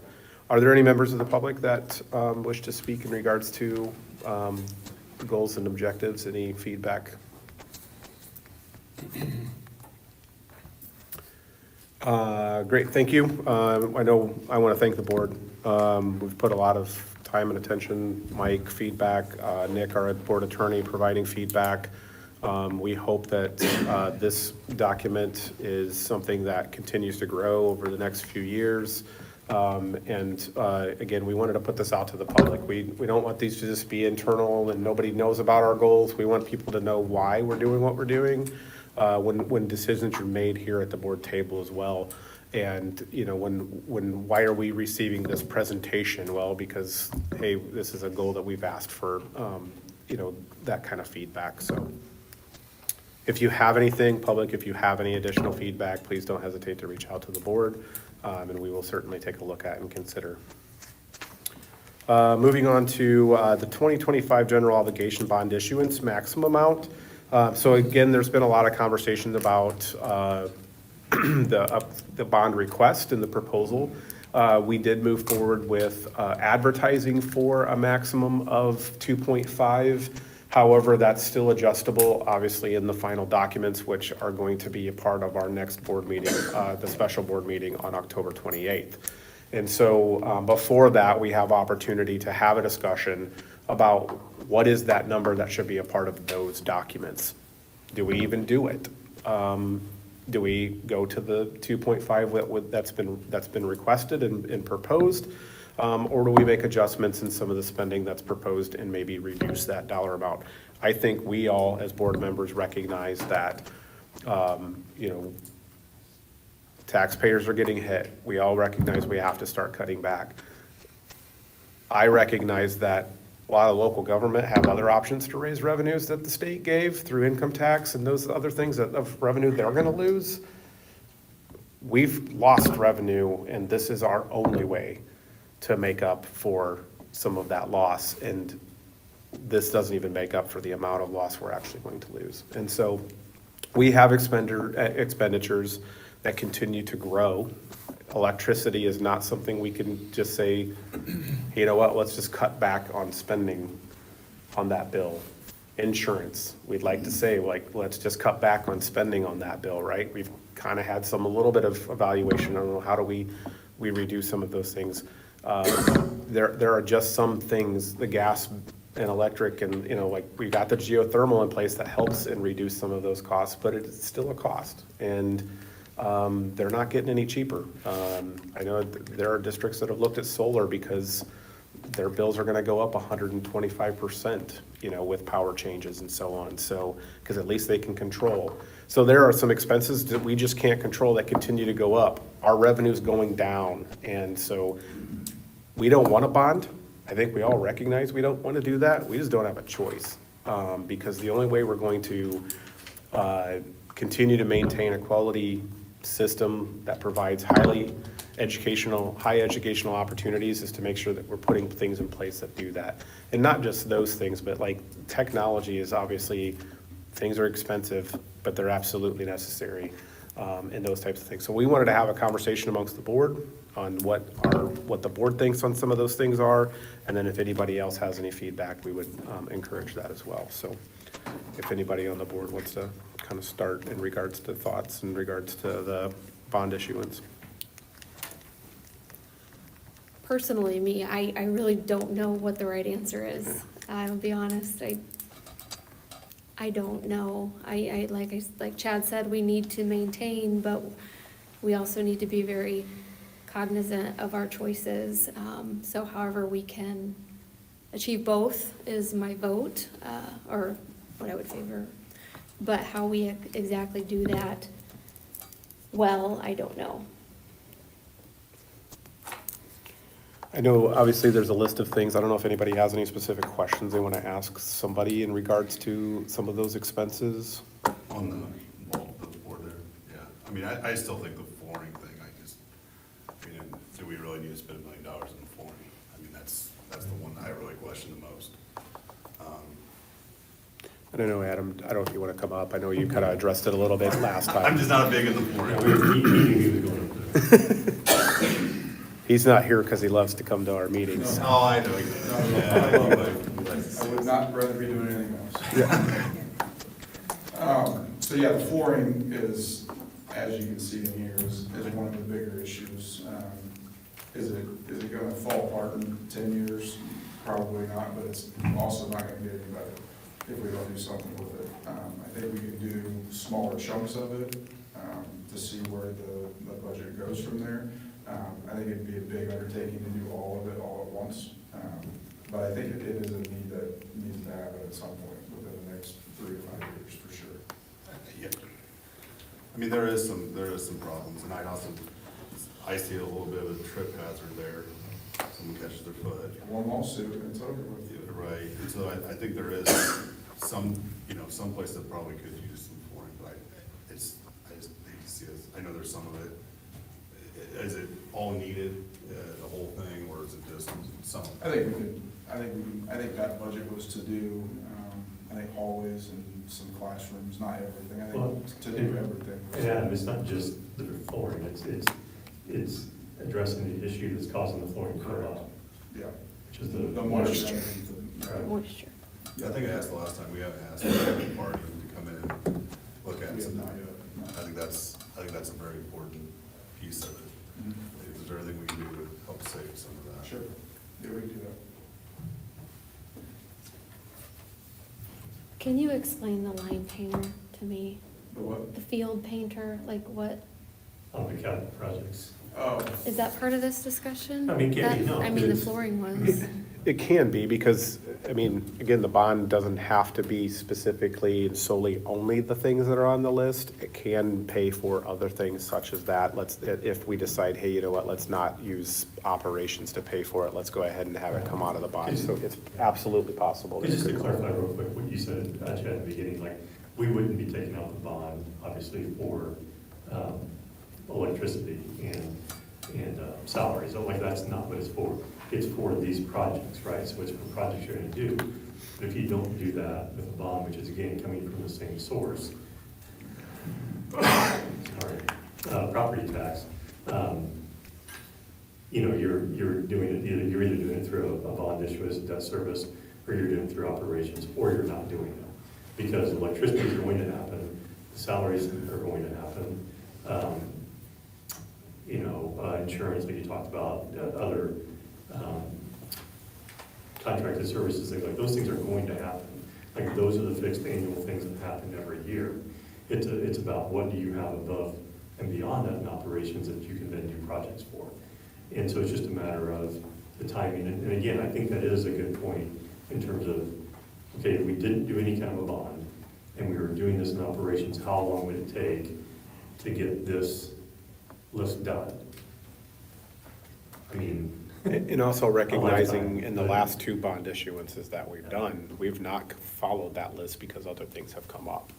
are there any members of the public that wish to speak in regards to goals and objectives? Any feedback? Great, thank you. I know I want to thank the board. We've put a lot of time and attention, Mike, feedback, Nick, our board attorney, providing feedback. We hope that this document is something that continues to grow over the next few years. Again, we wanted to put this out to the public. We don't want these to just be internal and nobody knows about our goals. We want people to know why we're doing what we're doing when decisions are made here at the board table as well. And, you know, why are we receiving this presentation? Well, because, hey, this is a goal that we've asked for, you know, that kind of feedback. So if you have anything, public, if you have any additional feedback, please don't hesitate to reach out to the board, and we will certainly take a look at and consider. Moving on to the 2025 general obligation bond issuance maximum amount. So again, there's been a lot of conversations about the bond request and the proposal. We did move forward with advertising for a maximum of 2.5. However, that's still adjustable, obviously, in the final documents, which are going to be a part of our next board meeting, the special board meeting on October 28th. And so before that, we have opportunity to have a discussion about what is that number that should be a part of those documents. Do we even do it? Do we go to the 2.5 that's been requested and proposed? Or do we make adjustments in some of the spending that's proposed and maybe reduce that dollar amount? I think we all, as board members, recognize that, you know, taxpayers are getting hit. We all recognize we have to start cutting back. I recognize that a lot of local government have other options to raise revenues that the state gave through income tax and those other things of revenue they're gonna lose. We've lost revenue, and this is our only way to make up for some of that loss. And this doesn't even make up for the amount of loss we're actually going to lose. And so we have expenditures that continue to grow. Electricity is not something we can just say, you know what, let's just cut back on spending on that bill. Insurance, we'd like to say, like, let's just cut back on spending on that bill, right? We've kind of had a little bit of evaluation on how do we reduce some of those things. There are just some things, the gas and electric, and, you know, like, we got the geothermal in place that helps and reduce some of those costs, but it's still a cost. And they're not getting any cheaper. I know there are districts that have looked at solar because their bills are gonna go up 125%, you know, with power changes and so on. So, because at least they can control. So there are some expenses that we just can't control that continue to go up. Our revenue's going down. And so we don't want a bond. I think we all recognize we don't want to do that. We just don't have a choice. Because the only way we're going to continue to maintain a quality system that provides high educational opportunities is to make sure that we're putting things in place that do that. And not just those things, but like technology is obviously, things are expensive, but they're absolutely necessary, and those types of things. So we wanted to have a conversation amongst the board on what the board thinks on some of those things are, and then if anybody else has any feedback, we would encourage that as well. So if anybody on the board wants to kind of start in regards to thoughts in regards to the bond issuance. Personally, me, I really don't know what the right answer is. I'll be honest, I don't know. Like Chad said, we need to maintain, but we also need to be very cognizant of our choices. So however we can achieve both is my vote, or what I would favor. But how we exactly do that, well, I don't know. I know, obviously, there's a list of things. I don't know if anybody has any specific questions they want to ask somebody in regards to some of those expenses. On the board there, yeah. I mean, I still think the flooring thing, I mean, do we really need to spend $1 million on flooring? I mean, that's the one I really question the most. I don't know, Adam, I don't know if you want to come up. I know you kind of addressed it a little bit last time. I'm just not big in the flooring. He's not here because he loves to come to our meetings. Oh, I know. I would not rather be doing anything else. So yeah, the flooring is, as you can see in here, is one of the bigger issues. Is it gonna fall apart in 10 years? probably not, but it's also not gonna get any better if we don't do something with it. I think we can do smaller chunks of it, to see where the budget goes from there. I think it'd be a big undertaking to do all of it all at once. But I think it is a need that needs to happen at some point within the next 3 to 5 years, for sure. Yeah. I mean, there is some problems, and I see a little bit of a trip hazard there. Someone catches their foot. One lawsuit and it's over with. Yeah, right, and so I think there is some place that probably could use some flooring, but I just need to see it. I know there's some of it. Is it all needed, the whole thing, or is it just some? I think that budget was to do, I think hallways and some classrooms, not everything. I Well, think to do everything. And Adam, it's not just the flooring, it's addressing the issue that's causing the flooring to come up, Yeah. which is The the moisture. moisture. underneath it. Right. Moisture. Yeah, I think I asked the last time, we haven't asked the party to come in and look at We have some. not I yet. think that's a very important piece of it. Mhm. Is there anything we can do to help save some of that? Sure. Yeah, we can do that. Can you explain the line painter to me? The what? The field painter, like what, On the capital projects. Oh, is that part of this discussion? I mean, it can be, That- no, I mean, the it's- flooring was. It can be, because, I mean, again, the bond doesn't have to be specifically and solely only the things that are on the list. It can pay for other things such as that. If we decide, hey, you know what, let's not use operations to pay for it, let's go ahead and have it come out of the bond. So it's absolutely possible. Just to clarify real quick, what you said, Chad, at the beginning, like, we wouldn't be taking out the bond, obviously, for electricity and salaries, so like, that's not what it's for. It's for these projects, right? So it's for projects you're gonna do. But if you don't do that with a bond, which is again coming from the same source, property tax, you know, you're doing it, you're either doing it through a bond issuance, debt service, or you're doing it through operations, or you're not doing it. Because electricity is going to happen, salaries are going to happen, you know, insurance, like you talked about, other contracted services, things like, those things are going to happen. Like, those are the fixed annual things that happen every year. It's about what do you have above and beyond that in operations that you can then do projects for. And so it's just a matter of the timing. And again, I think that is a good point in terms of, okay, if we didn't do any kind of a bond and we were doing this in operations, how long would it take to get this list done? I mean, And also recognizing lifetime, in the but- last 2 bond issuances that we've done, we've not followed that list because other things have come up.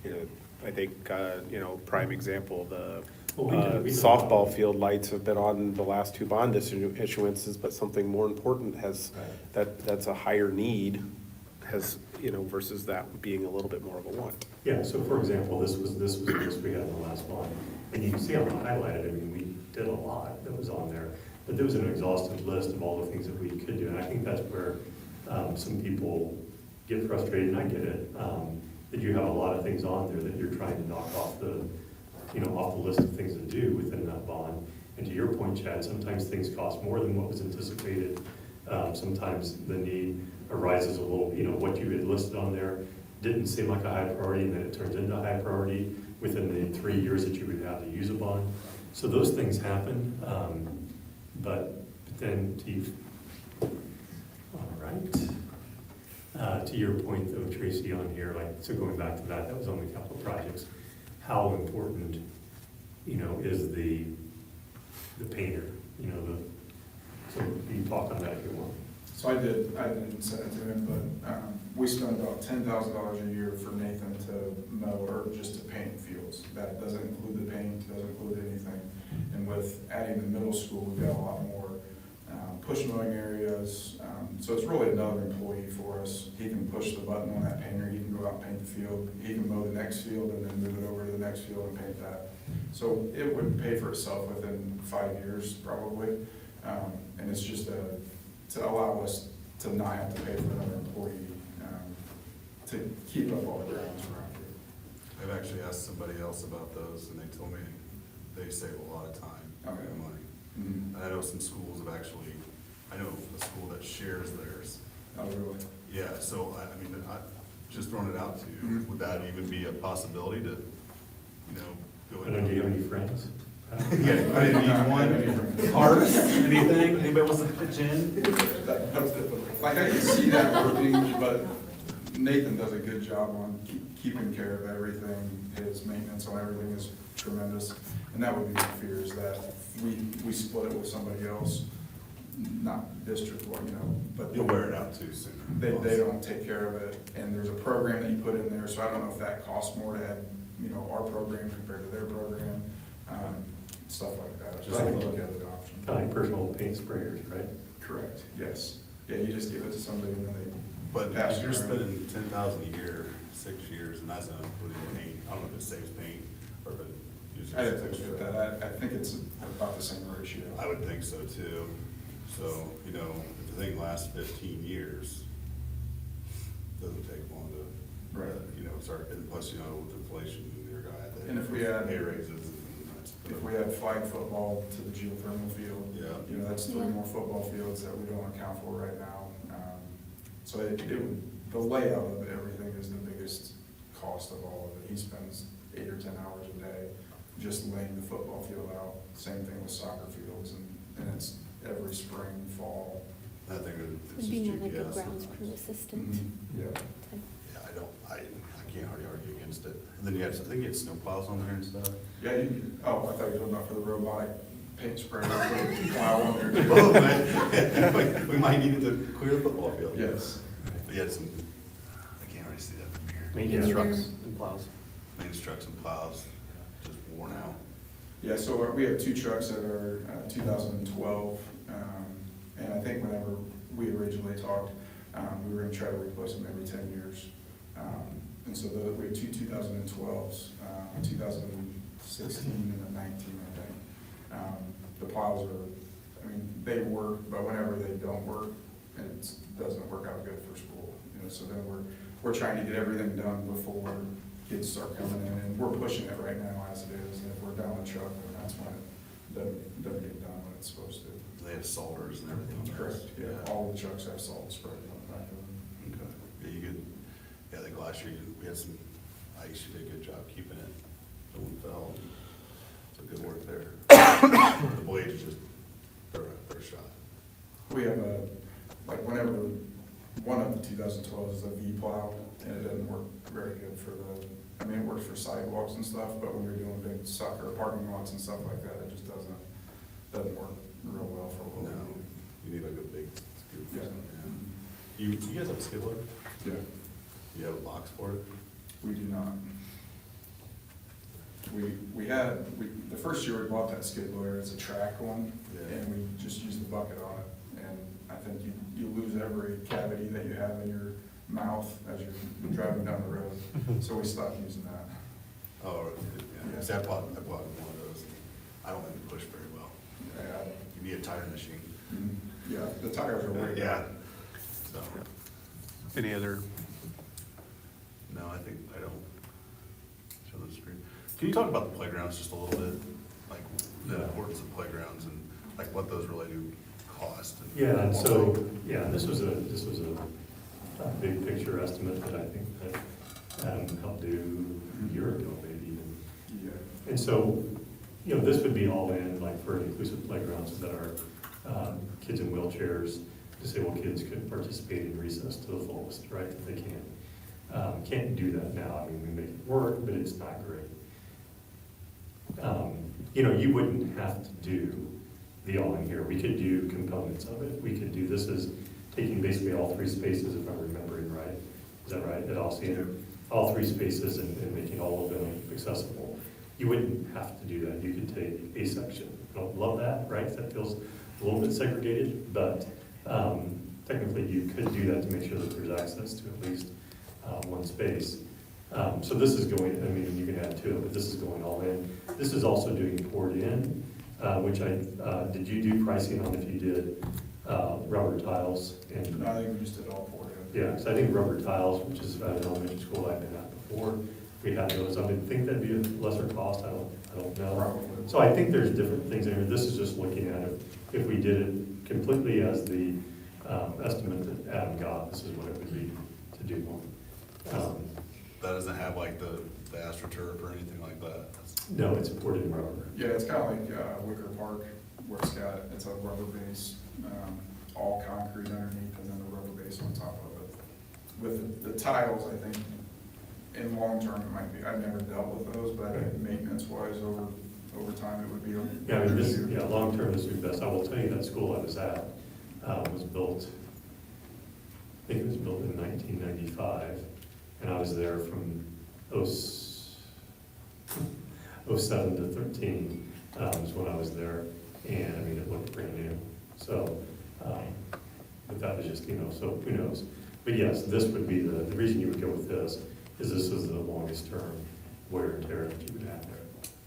You know, I think, you know, prime example, the Well, we did- we did a lot. softball field lights have been on the last 2 bond issuances, but something more important that's a higher need has, you know, versus that being a little bit more of a want. yeah, so for example, this was the list we had in the last one. And you can see how it's highlighted, I mean, we did a lot that was on there. But there was an exhaustive list of all the things that we could do. And I think that's where some people get frustrated, and I get it, that you have a lot of things on there that you're trying to knock off off the list of things to do within that bond. And to your point, Chad, sometimes things cost more than what was anticipated. Sometimes the need arises a little, you know, what you had listed on there didn't seem like a high priority, and then it turns into a high priority within the 3 years that you would have to use a bond. So those things happen, but then all right. To your point though, Tracy, on here, like, so going back to that was on the capital projects, how important, you know, is the painter, you know, so you can talk on that if you want. so I didn't send it to him, but we spend about $10,000 a year for Nathan to mow or just to paint fields. That doesn't include the paint, doesn't include anything. And with adding the middle school, we've got a lot more push mowing areas. So it's really another employee for us. He can push the button on that painter, he can go out and paint the field, he can mow the next field and then move it over to the next field and paint that. So it would pay for itself within 5 years probably. And it's just to allow us to not have to pay for another employee to keep up all the grounds around here. I've actually asked somebody else about those, and they told me they save a lot of time and Okay. money. Mhm. And I know some schools have actually I know a school that shares theirs. Oh, really? Yeah, so I mean, just throwing it out to you, Mhm. would that even be a possibility to, go I in? don't know, do you have any friends? Yeah, I didn't need one. Hearts, anything? Anybody wants to pitch in? Like, I can see that working, but Nathan does a good job on keeping care of everything. His maintenance on everything is tremendous. And that would be my fear, is that we split it with somebody else, not district-wide, but. You'll wear it out too soon. They don't take care of it, and there's a program that you put in there, so I don't know if that costs more to add, our program compared to their program, stuff like that. Just like look at the option. Kind of like personal paint sprayers, right? Correct, yes. Yeah, you just give it to somebody and then they. But pass if it you're around. spending 10,000 a year, 6 years, and that's not including paint, I don't know if it saves paint or if it uses. I didn't think about that. I think it's about the same ratio. I would think so too. So, if the thing lasts 15 years, doesn't take long to, Right. start, and plus, with inflation, you're gonna have to. And if we had- Pay raises and that's. If we had flag football to the geothermal field, Yeah. that's 3 Yeah. more football fields that we don't account for right now. So the layout of everything is the biggest cost of all of it. He spends 8 or 10 hours a day just laying the football field out. Same thing with soccer fields, and it's every spring, fall. I think it's Would just be more like a GPS. grounds crew assistant. Yeah. type. Yeah, I can't hardly argue against it. And then I think you had snow plows on there and stuff. Yeah, I thought you were talking about for the robotic paint sprayer, put a plow on there. Oh, man. We might need it to clear the football field. Yes. But you had some, I can't really see that from here. Maintenance Yeah. trucks and plows. Maintenance trucks and plows, just worn out. Yeah, so we have 2 trucks that are 2012, and I think whenever we originally talked, we were gonna try to replace them every 10 years. And so we have 2 2012s, 2016 and a 19, I think. The plows they work, but whenever they don't work, it doesn't work out good for school. So then we're trying to get everything done before kids start coming in, and we're pushing it right now as it is. And if we're down the truck, then that's when it doesn't get done when it's supposed to. They have salters and everything. on those. Correct, yeah. All the trucks have salt spread on the back of them. Okay. Yeah, you could, I think last year we had some ice, you did a good job keeping it. No one fell. So good work there. The blades just, they're shot. We have whenever, one of the 2012 is a V plow, and it doesn't work very good for it works for sidewalks and stuff, but when you're doing big soccer parking lots and stuff like that, it just doesn't work real well for what we No, do. you need like a big scoop. Yeah. You guys have a skid loader? Yeah, You have a box for it? we do not. The first year we bought that skid loader, it's a track one, Yeah. and we just used the bucket on it. And I think you lose every cavity that you have in your mouth as you're driving down the road. So we stopped using that. Oh, yeah. Yeah. See, I bought one of those. I don't think it push very well. Yeah, You need a tire machine. Yeah, the tires are way Yeah. down. So, Any other, no, I think I don't show the screen. Can you talk about the playgrounds just a little bit? Like the Yeah. importance of playgrounds and like what those really do cost? and- Yeah, and so, this was a big picture estimate that I think that Adam helped do a year ago, maybe even. Yeah. And so, this would be all in, like for inclusive playgrounds that are kids in wheelchairs, disabled kids could participate in recess to the fullest, right? If they can. Can't do that now. We make it work, but it's not great. You wouldn't have to do the all in here. We could do components of it. We could do, this is taking basically all 3 spaces, if I'm remembering right. Is that right? At all 3 spaces and making all of them accessible. You wouldn't have to do that. You could take a section. I don't love that, right? That feels a little bit segregated, but technically you could do that to make sure that there's access to at least 1 space. So this is going, you can add to it, but this is going all in. This is also doing poured in, which did you do pricing on if you did rubber tiles? And I think we just did all 4 of them. yeah, so I think rubber tiles, which is at an elementary school I've been at before, we had those. I would think that'd be a lesser cost, I don't know. Probably. So I think there's different things in here. This is just looking at it. If we did it completely as the estimate that Adam got, this is what it would be to do one. That doesn't have like the AstroTurf or anything like that? No, it's poured in rubber. Yeah, it's kind of like Wicker Park, where it's a rubber base, all concrete underneath, and then the rubber base on top of it. With the tiles, I think, in long term, it might be, I've never dealt with those, but I think maintenance wise, over time, it would be. Yeah, I mean, this, yeah, long-term, this would be best. I will tell you that school I was at was built, I think it was built in 1995, and I was there from 07 to 13 was when I was there, and I mean, it looked brand new. So, but that was just, so who knows? But yes, this would be the reason you would go with this is the longest term wear and tear that you would have there.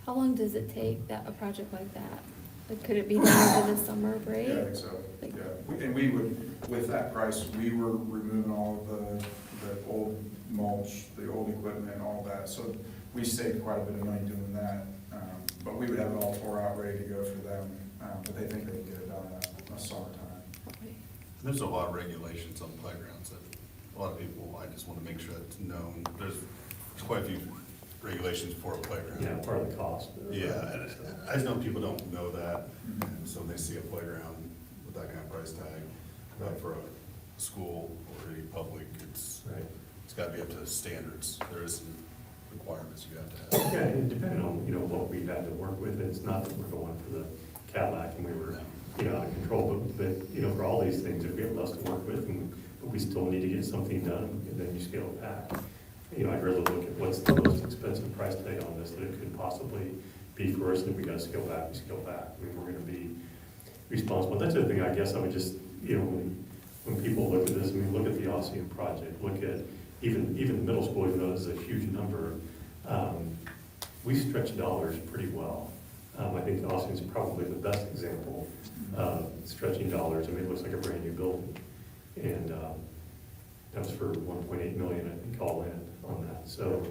How long does it take a project like that? Like, could it be done over the summer break? Yeah, I think so, yeah. And we would, with that price, we were removing all of the old mulch, the old equipment, all that. So we saved quite a bit of money doing that. But we would have it all tore out, ready to go for them. But they think they can get it done in the summertime. There's a lot of regulations on playgrounds that a lot of people, I just want to make sure that's known. There's quite a few regulations for a playground. Yeah, part of the cost. Yeah, and I just know people don't know that, and so when they see a playground with that kind of price tag, for a school or any public, it's got to be up to standards. There is some requirements you have to have. Yeah, and depending on, what we had to work with, it's not that we're going for the Cadillac and we were, out of control, but, for all these things, if we have less to work with, but we still need to get something done, and then you scale it back. I'd really look at what's the most expensive price tag on this that it could possibly be for us, and if we gotta scale back, we scale back. I mean, we're gonna be responsible. That's the thing, I guess I would just, when people look at this, look at the Ossian project, look at even the middle school, even though this is a huge number, we stretch dollars pretty well. I think Ossian's probably the best example of stretching dollars. It looks like a brand new building. And that was for 1.8 million, I think, all in on that. So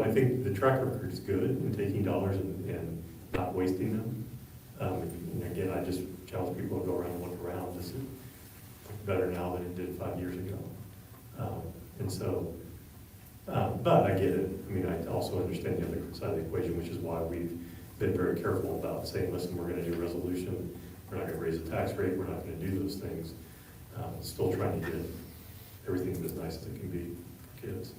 I think the track record is good in taking dollars and not wasting them. And again, I just challenge people to go around and look around. This is better now than it did 5 years ago. But I get it. I also understand the other side of the equation, which is why we've been very careful about saying, listen, we're going to do a resolution. We're not going to raise the tax rate. We're not going to do those things. Still trying to get everything as nice as it can be for kids.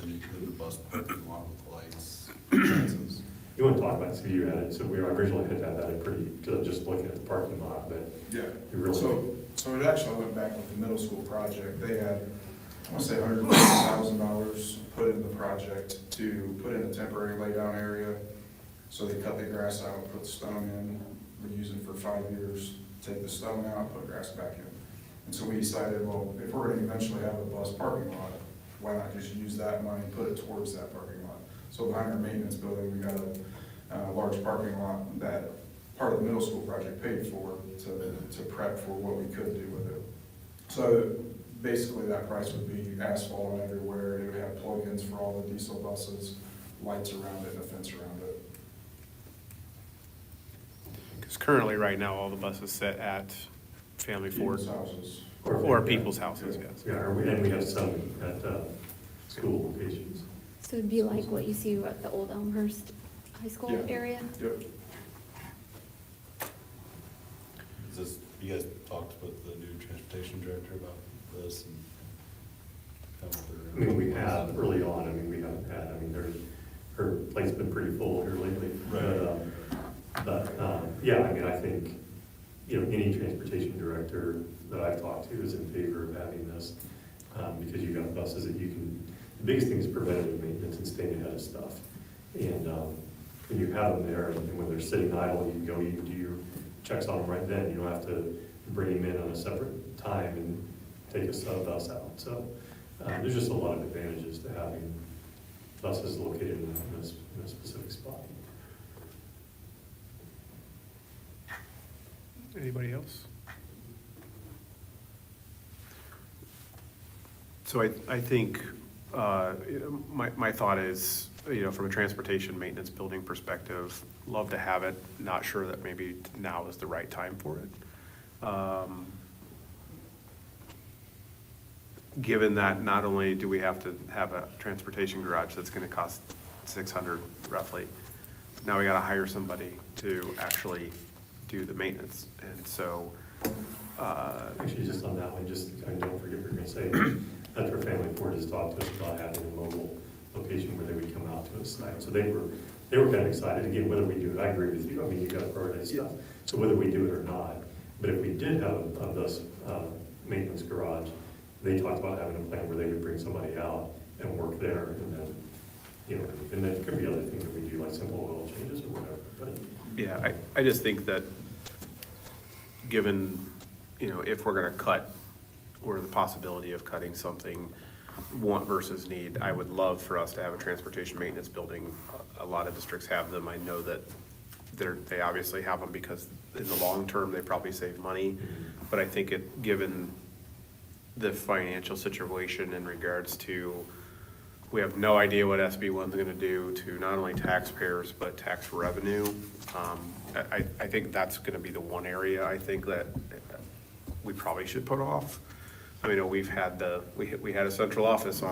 And you could the bus parking lot with lights. You want to talk about, so you had it, so we originally had to have that pretty, just looking at the parking lot, but Yeah. you really. So it actually went back with the middle school project. They had, I want to say $150,000 put in the project to put in a temporary laydown area. So they cut the grass out, put the stone in, would use it for 5 years, take the stone out, put grass back in. And so we decided, well, if we're going to eventually have a bus parking lot, why not just use that money and put it towards that parking lot? So behind our maintenance building, we got a large parking lot that part of the middle school project paid for to prep for what we could do with it. So basically that price would be asphalt on everywhere. It would have plug-ins for all the diesel buses, lights around it, and a fence around it. Because currently, right now, all the buses sit at Family Ford People's houses. or people's houses, yes. Yeah, and we have some at school locations. So it'd be like what you see at the old Elmhurst High School Yeah. area? Yep. Is this, you guys talked with the new transportation director about this and come with their? We have early on, we haven't had, her plate's been pretty full here lately. Right. Yeah, I think, any transportation director that I've talked to is in favor of having this, because you've got buses that you can, the biggest thing is preventative maintenance and staying ahead of stuff. And when you have them there, and when they're sitting idle, you can go, you can do your checks on them right then. You don't have to bring them in on a separate time and take a sub bus out. So there's just a lot of advantages to having buses located in a specific spot. Anybody else? So I think my thought is, from a transportation maintenance building perspective, love to have it, not sure that maybe now is the right time for it. Given that not only do we have to have a transportation garage that's gonna cost $600 roughly, now we gotta hire somebody to actually do the maintenance, and so, Actually, just on that one, don't forget what you're gonna say. That's where Family Court has talked to us about having a mobile location where they would come out to a site. So they were kind of excited, again, whether we do it, I agree with you, I mean, you gotta prioritize stuff. So whether we do it or not, but if we did have a thus maintenance garage, they talked about having a plan where they would bring somebody out and work there, and then, and there could be other things that we do, like simple oil changes or whatever, but. yeah, I just think that given, if we're gonna cut, or the possibility of cutting something, want versus need, I would love for us to have a transportation maintenance building. A lot of districts have them. I know that they obviously have them because in the long term, they probably save money. But I think given the financial situation in regards to, we have no idea what SB 1's gonna do to not only taxpayers, but tax revenue. I think that's gonna be the one area I think that we probably should put off. I mean, we had a central office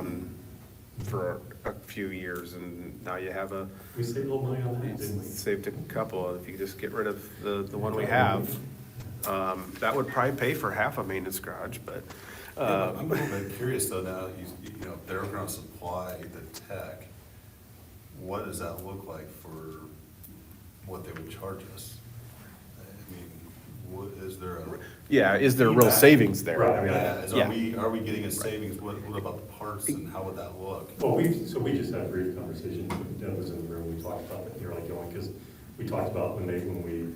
for a few years, and now you have We saved a little money on that, didn't we? saved a couple. If you could just get rid of the one we have, that would probably pay for half a maintenance garage, but. I'm a little bit curious though now, if they're gonna supply the tech, what does that look like for what they would charge us? I mean, what, is there a? Yeah, is there real savings there? Right, I mean, Yeah, are we getting a savings? What about the parts and how would that look? Well, we just had a brief conversation, Deb was in the room, we talked about that, you're like going, because we talked about when we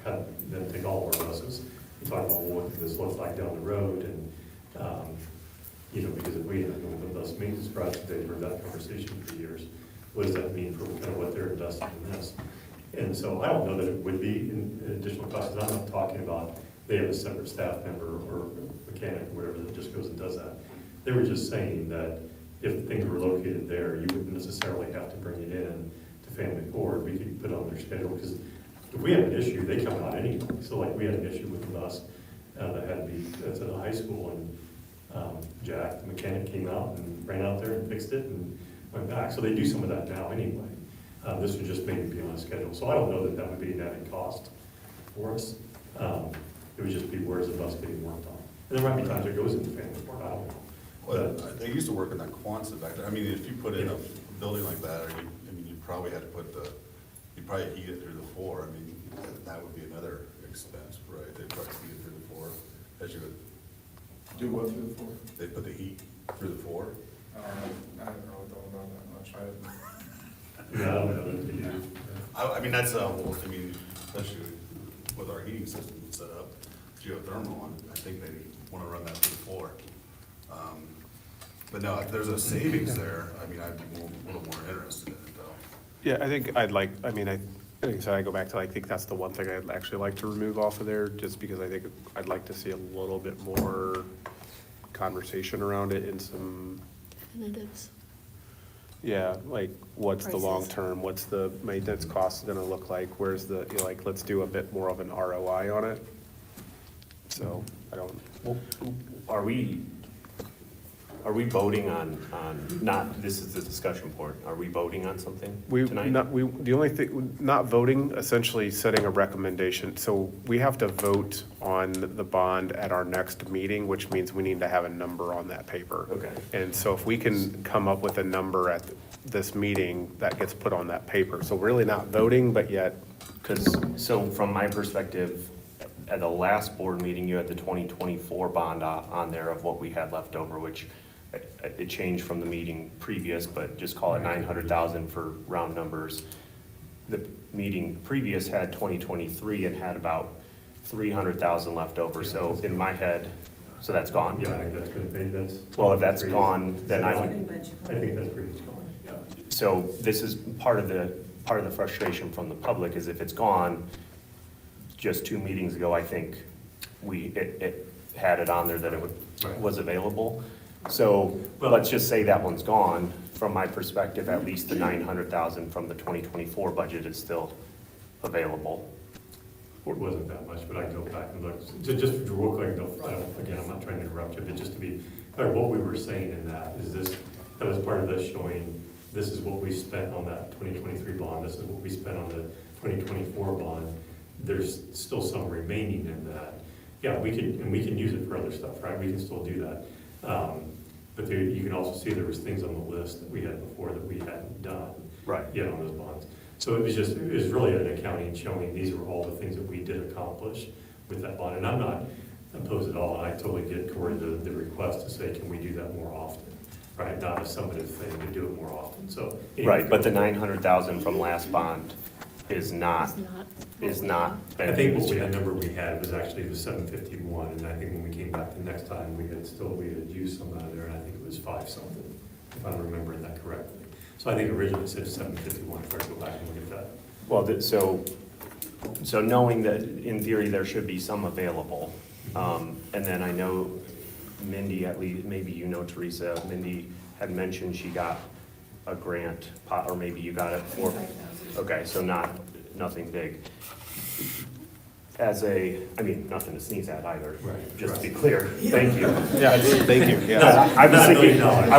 had them take all of our buses, we talked about what this looks like down the road, and, because if we end up going with those maintenance projects, they've heard that conversation for years. What does that mean for kind of what they're investing in this? And so I don't know that it would be an additional cost, and I'm not talking about they have a separate staff member or mechanic or whatever that just goes and does that. They were just saying that if things were located there, you wouldn't necessarily have to bring it in to Family Court. We could put it on their schedule, because if we have an issue, they come out anyway. So like we had an issue with the bus that's at a high school, and Jack, the mechanic, came out and ran out there and fixed it and went back. So they do some of that now anyway. This would just maybe be on a schedule. So I don't know that would be an added cost for us. It would just be where's the bus getting worked on. And there might be times it goes into Family Court, I don't know. Well, they used to work in that Quonset back there. I mean, if you put in a building like that, you probably had to you probably heat it through the floor. I mean, that would be another expense, right? They'd probably heat it through the floor as you would. Do what through the floor? They put the heat through the floor. I haven't really thought about that much. Yeah, I don't know that they do. I mean, that's especially with our heating system set up, geothermal, I think they want to run that through the floor. But no, if there's a savings there, I'd be a little more interested in it though. Yeah, I think I go back to, I think that's the one thing I'd actually like to remove off of there, just because I think I'd like to see a little bit more conversation around it in some, Definitives. yeah, like what's the Prices. long term, what's the maintenance cost gonna look like, where's the, let's do a bit more of an ROI on it. So, I don't, Well, are we voting on, this is the discussion point, are we voting on something tonight? the only thing, not voting, essentially setting a recommendation. So we have to vote on the bond at our next meeting, which means we need to have a number on that paper. Okay. And so if we can come up with a number at this meeting, that gets put on that paper. So really not voting, but yet. So from my perspective, at the last board meeting, you had the 2024 bond on there of what we had left over, which it changed from the meeting previous, but just call it 900,000 for round numbers. The meeting previous had 2023 and had about 300,000 left over. So in my head, so that's gone. Yeah, I think that's going to be, that's. Well, if that's gone, then I would. I think that's pretty much gone, yeah. So this is part of the frustration from the public is if it's gone, just 2 meetings ago, I think it had it on there that it was available. So, let's just say that one's gone. From my perspective, at least the 900,000 from the 2024 budget is still available. It wasn't that much, but I can go back and look. Just real quick, again, I'm not trying to interrupt you, but just to be clear, what we were saying in that is this, that was part of this showing, this is what we spent on that 2023 bond, this is what we spent on the 2024 bond. There's still some remaining in that. Yeah, we can use it for other stuff, right? We can still do that. But there, you can also see there was things on the list that we had before that we hadn't done. Right. Yet on those bonds. So it was really an accounting showing these were all the things that we did accomplish with that bond. And I'm not opposed at all. I totally get Corey the request to say, can we do that more often? Right, not a summative thing, to do it more often, so. Right, but the 900,000 from last bond is not. I think what the number we had was actually the 751, and I think when we came back the next time, we had used some out of there, and I think it was 5 something, if I'm remembering that correctly. So I think originally it said 751, if I go back and look at that. Well, so knowing that in theory there should be some available, and then I know Mindy, at least, maybe you know Teresa, Mindy had mentioned she got a grant, or maybe you got it for, okay, so nothing big. Nothing to sneeze at either, Right, just to be clear, thank you. Yeah, thank you, No, I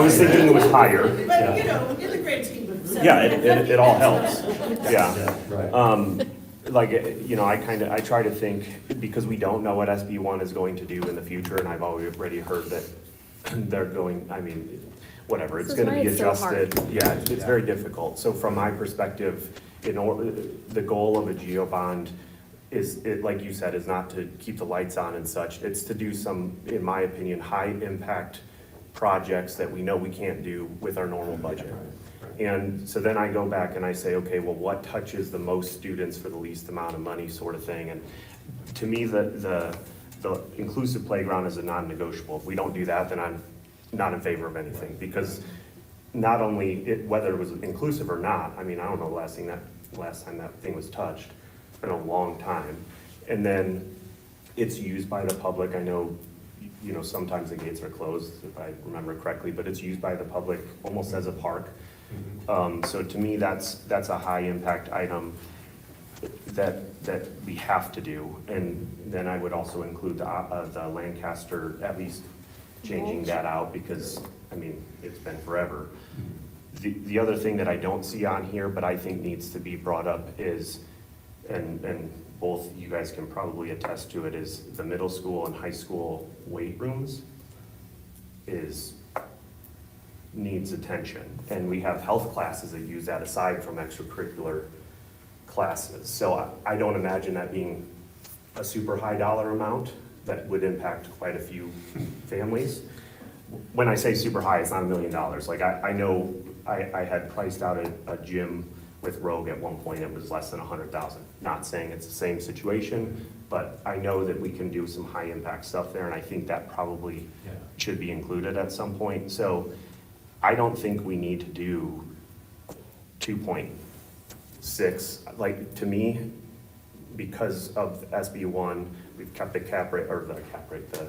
was thinking it was higher. But, you know, in the great scheme of things. Yeah, it all helps, yeah. Yeah, right. I try to think, because we don't know what SB 1 is going to do in the future, and I've already heard that they're going, whatever, it's This is gonna why be it's so adjusted. hard. Yeah, it's very difficult. So from my perspective, the goal of a GEO bond is, like you said, is not to keep the lights on and such. It's to do some, in my opinion, high impact projects that we know we can't do with our normal budget. And so then I go back and I say, okay, well, what touches the most students for the least amount of money, sort of thing. And to me, the inclusive playground is a non-negotiable. If we don't do that, then I'm not in favor of anything, because not only whether it was inclusive or not, I don't know the last time that thing was touched. It's been a long time. And then it's used by the public. I know, sometimes the gates are closed, if I remember correctly, but it's used by the public almost as a park. So to me, that's a high impact item that we have to do. And then I would also include the Lancaster, at least changing that out, because, it's been forever. The other thing that I don't see on here, but I think needs to be brought up is, and both you guys can probably attest to it, is the middle school and high school weight rooms needs attention. And we have health classes that use that aside from extracurricular classes. So I don't imagine that being a super high dollar amount that would impact quite a few families. When I say super high, it's not $1 million. Like I know I had priced out a gym with Rogue at one point, it was less than 100,000. Not saying it's the same situation, but I know that we can do some high impact stuff there, and I think that probably should be included at some point. So I don't think we need to do 2.6. Like, to me, because of SB 1, we've kept the the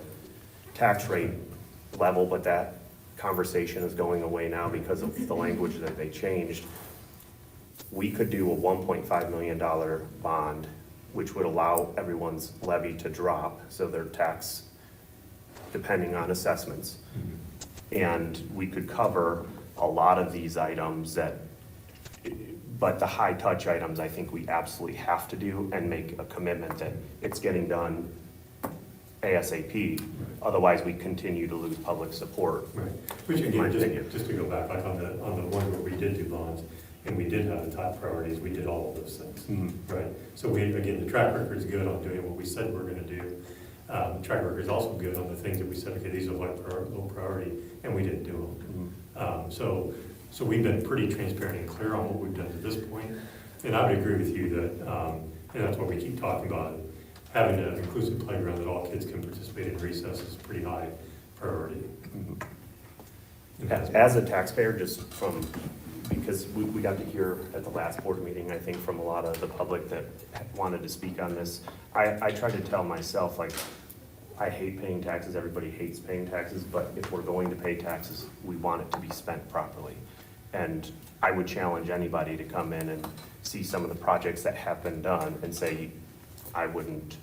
tax rate level, but that conversation is going away now because of the language that they changed. We could do a $1.5 million bond, which would allow everyone's levy to drop, so their tax, depending on assessments. And we could cover a lot of these items but the high touch items, I think we absolutely have to do and make a commitment that it's getting done ASAP. Otherwise, we continue to lose public support. Right, which in my again, opinion. just to go back, like on the one where we did do bonds, and we did have the top priorities, we did all of those things, right? So again, the track record is good on doing what we said we're gonna do. Track record is also good on the things that we said, okay, these are low priority, and we didn't do them. So we've been pretty transparent and clear on what we've done to this point. And I would agree with you that, and that's what we keep talking about, having an inclusive playground that all kids can participate in recess is pretty high priority. As a taxpayer, because we got to hear at the last board meeting, I think, from a lot of the public that wanted to speak on this, I try to tell myself, like, I hate paying taxes, everybody hates paying taxes, but if we're going to pay taxes, we want it to be spent properly. And I would challenge anybody to come in and see some of the projects that have been done and say, I wouldn't,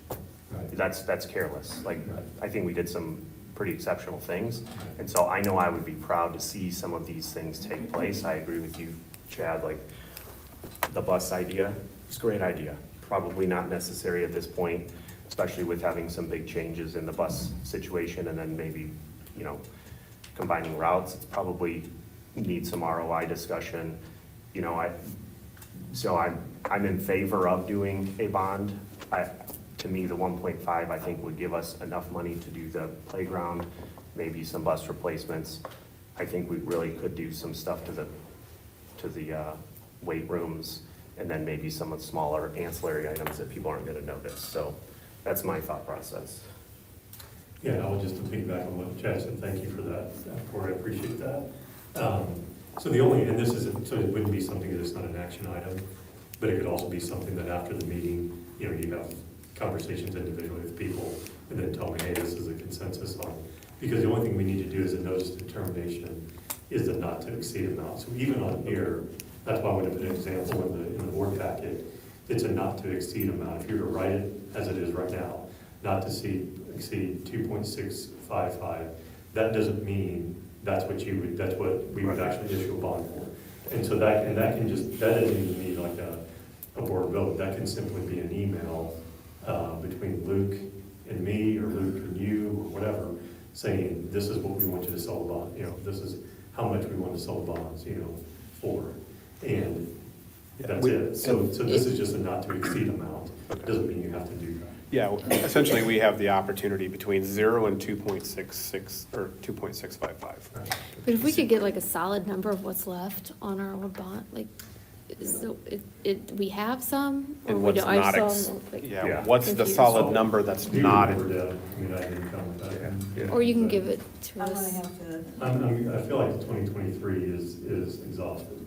that's careless. Like, I think we did some pretty exceptional things. And so I know I would be proud to see some of these things take place. I agree with you, Chad, like the bus idea, it's a great idea. Probably not necessary at this point, especially with having some big changes in the bus situation and then maybe, you know, combining routes. It's probably need some ROI discussion. You know, I'm in favor of doing a bond. To me, the 1.5, I think, would give us enough money to do the playground, maybe some bus replacements. I think we really could do some stuff to the weight rooms, and then maybe some of the smaller ancillary items that people aren't gonna notice. So that's my thought process. Yeah, I will just to piggyback on what Chad said, thank you for that, Corey, I appreciate that. So the only, and this isn't, so it wouldn't be something that's not an action item, but it could also be something that after the meeting, you know, you have conversations individually with people, and then tell me, hey, this is a consensus on, because the only thing we need to do is a notice of determination is the not to exceed amount. So even on here, that's why I would have put an example in the board packet, it's a not to exceed amount. If you were to write it as it is right now, not to exceed 2.655, that doesn't mean that's what we would actually issue a bond for. And so that can just, that doesn't even need like a board vote, that can simply be an email between Luke and me, or Luke and you, or whatever, saying, this is what we want you to sell the bond, you know, this is how much we want to sell the bonds, you know, for. And that's it. So this is just a not to exceed amount. It doesn't mean you have to do that. Yeah, essentially, we have the opportunity between 0 and 2.66, or 2.655. But if we could get like a solid number of what's left on our old bond, like, so we have some? Or And we what's don't? I not, saw, like- yeah, what's the confused. solid number that's You not, remember that, I mean, I didn't come with that. Yeah. Or you can give it to I'm gonna us. have to, I feel like 2023 is exhausted.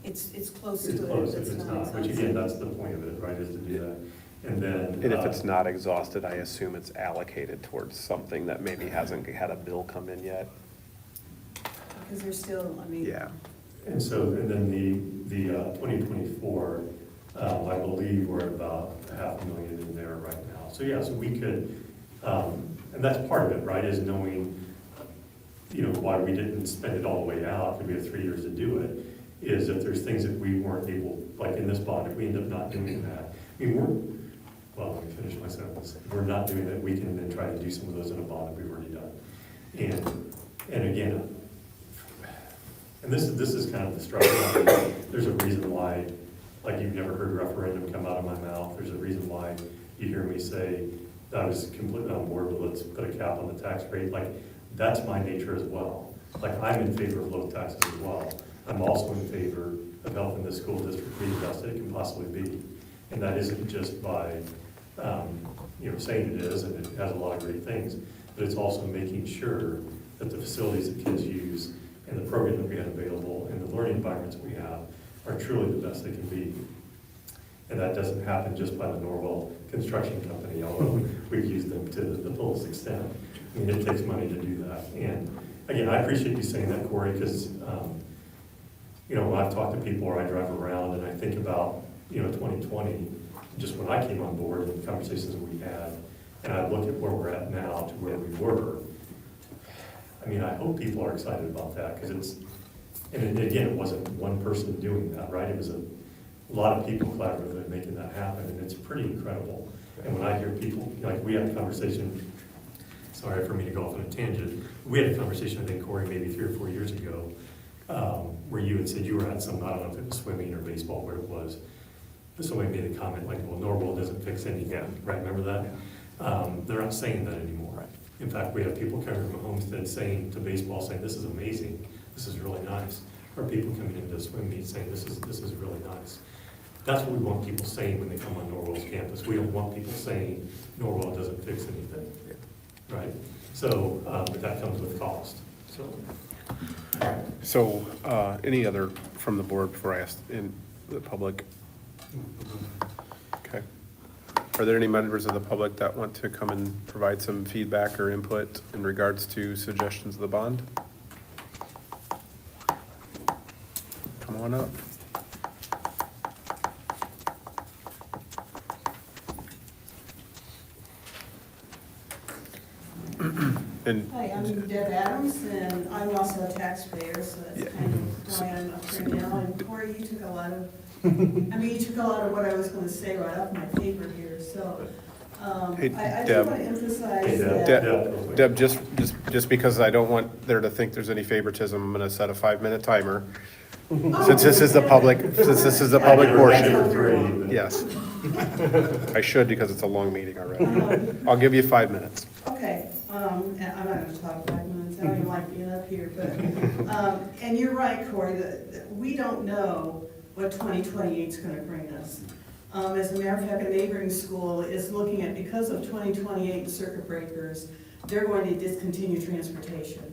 it's close to it. It's close if it's not, which again, that's the point of it, right, is to do that. And then. and if it's not exhausted, I assume it's allocated towards something that maybe hasn't had a bill come in yet. Because there's still, I mean. Yeah. And so, and then the 2024, I believe we're at about $500,000 in there right now. So yeah, so we could, and that's part of it, right, is knowing, you know, why we didn't spend it all the way out, because we have 3 years to do it, is if there's things that we weren't able, like in this bond, if we end up not doing that, I mean, well, let me finish my sentence. If we're not doing that, we can then try to do some of those in a bond that we've already done. And again, and this is kind of the struggle. There's a reason why, like, you've never heard referendum come out of my mouth. There's a reason why you hear me say that I was completely on board with let's put a cap on the tax rate. Like, that's my nature as well. Like, I'm in favor of low taxes as well. I'm also in favor of helping the school district be the best it can possibly be. And that isn't just by, you know, saying it is, and it has a lot of great things, but it's also making sure that the facilities that kids use and the program that we have available and the learning environments we have are truly the best they can be. And that doesn't happen just by the Norwell construction company, although we've used them to the fullest extent. I mean, it takes money to do that. And again, I appreciate you saying that, Corey, because, you know, when I've talked to people or I drive around and I think about, you know, 2020, just when I came on board and the conversations that we had, and I look at where we're at now to where we were, I mean, I hope people are excited about that, because it's, and again, it wasn't one person doing that, right? It was a lot of people collaboratively making that happen, and it's pretty incredible. And when I hear people, like, we had a conversation, sorry for me to go off on a tangent, we had a conversation, I think, Corey, maybe 3 or 4 years ago, where you had said you were at some, I don't know if it was swimming or baseball, where it was, but somebody made a comment like, well, Norwell doesn't fix anything, right? Remember that? They're not saying that anymore. In fact, we have people coming from Homestead saying to baseball, saying, this is amazing, this is really nice. Or people coming into swim meet saying, this is really nice. That's what we want people saying when they come on Norwell's campus. We don't want people saying Norwell doesn't fix anything, right? So, but that comes with cost, so. So, any other from the board before I ask in the public? Okay. Are there any members of the public that want to come and provide some feedback or input in regards to suggestions of the bond? Come on up. And Hi, I'm Deb Adams, and I'm also a taxpayer, so that's kind of why I'm up here now. And Corey, you took a lot of, you took a lot of what I was gonna say right off my paper here, so. Hey, I Deb. just want to emphasize Hey, that. Deb, just because I don't want there to think there's any favoritism, I'm gonna set a 5-minute timer. Since this is the public portion. For 3, but- Yes. I should because it's a long meeting already. I'll give you 5 minutes. Okay, and I'm not gonna talk 5 minutes, I don't even like being up here, but, and you're right, Corey, that we don't know what 2028 is gonna bring us. As a matter of fact, a neighboring school is looking at, because of 2028 circuit breakers, they're going to discontinue transportation.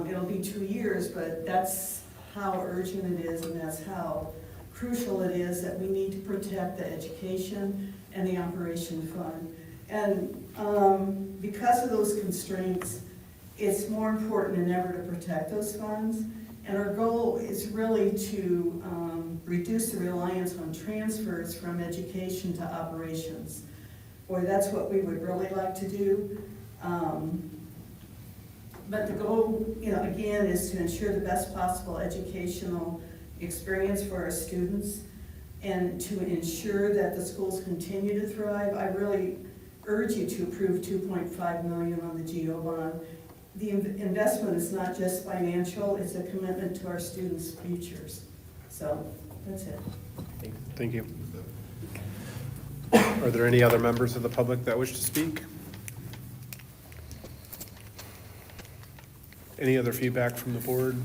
It'll be 2 years, but that's how urgent it is, and that's how crucial it is that we need to protect the education and the operation fund. And because of those constraints, it's more important than ever to protect those funds. And our goal is really to reduce the reliance on transfers from education to operations. Boy, that's what we would really like to do. But the goal, again, is to ensure the best possible educational experience for our students and to ensure that the schools continue to thrive. I really urge you to approve $2.5 million on the GO bond. The investment is not just financial, it's a commitment to our students' futures. So, that's it. Thank you. Are there any other members of the public that wish to speak? Any other feedback from the board?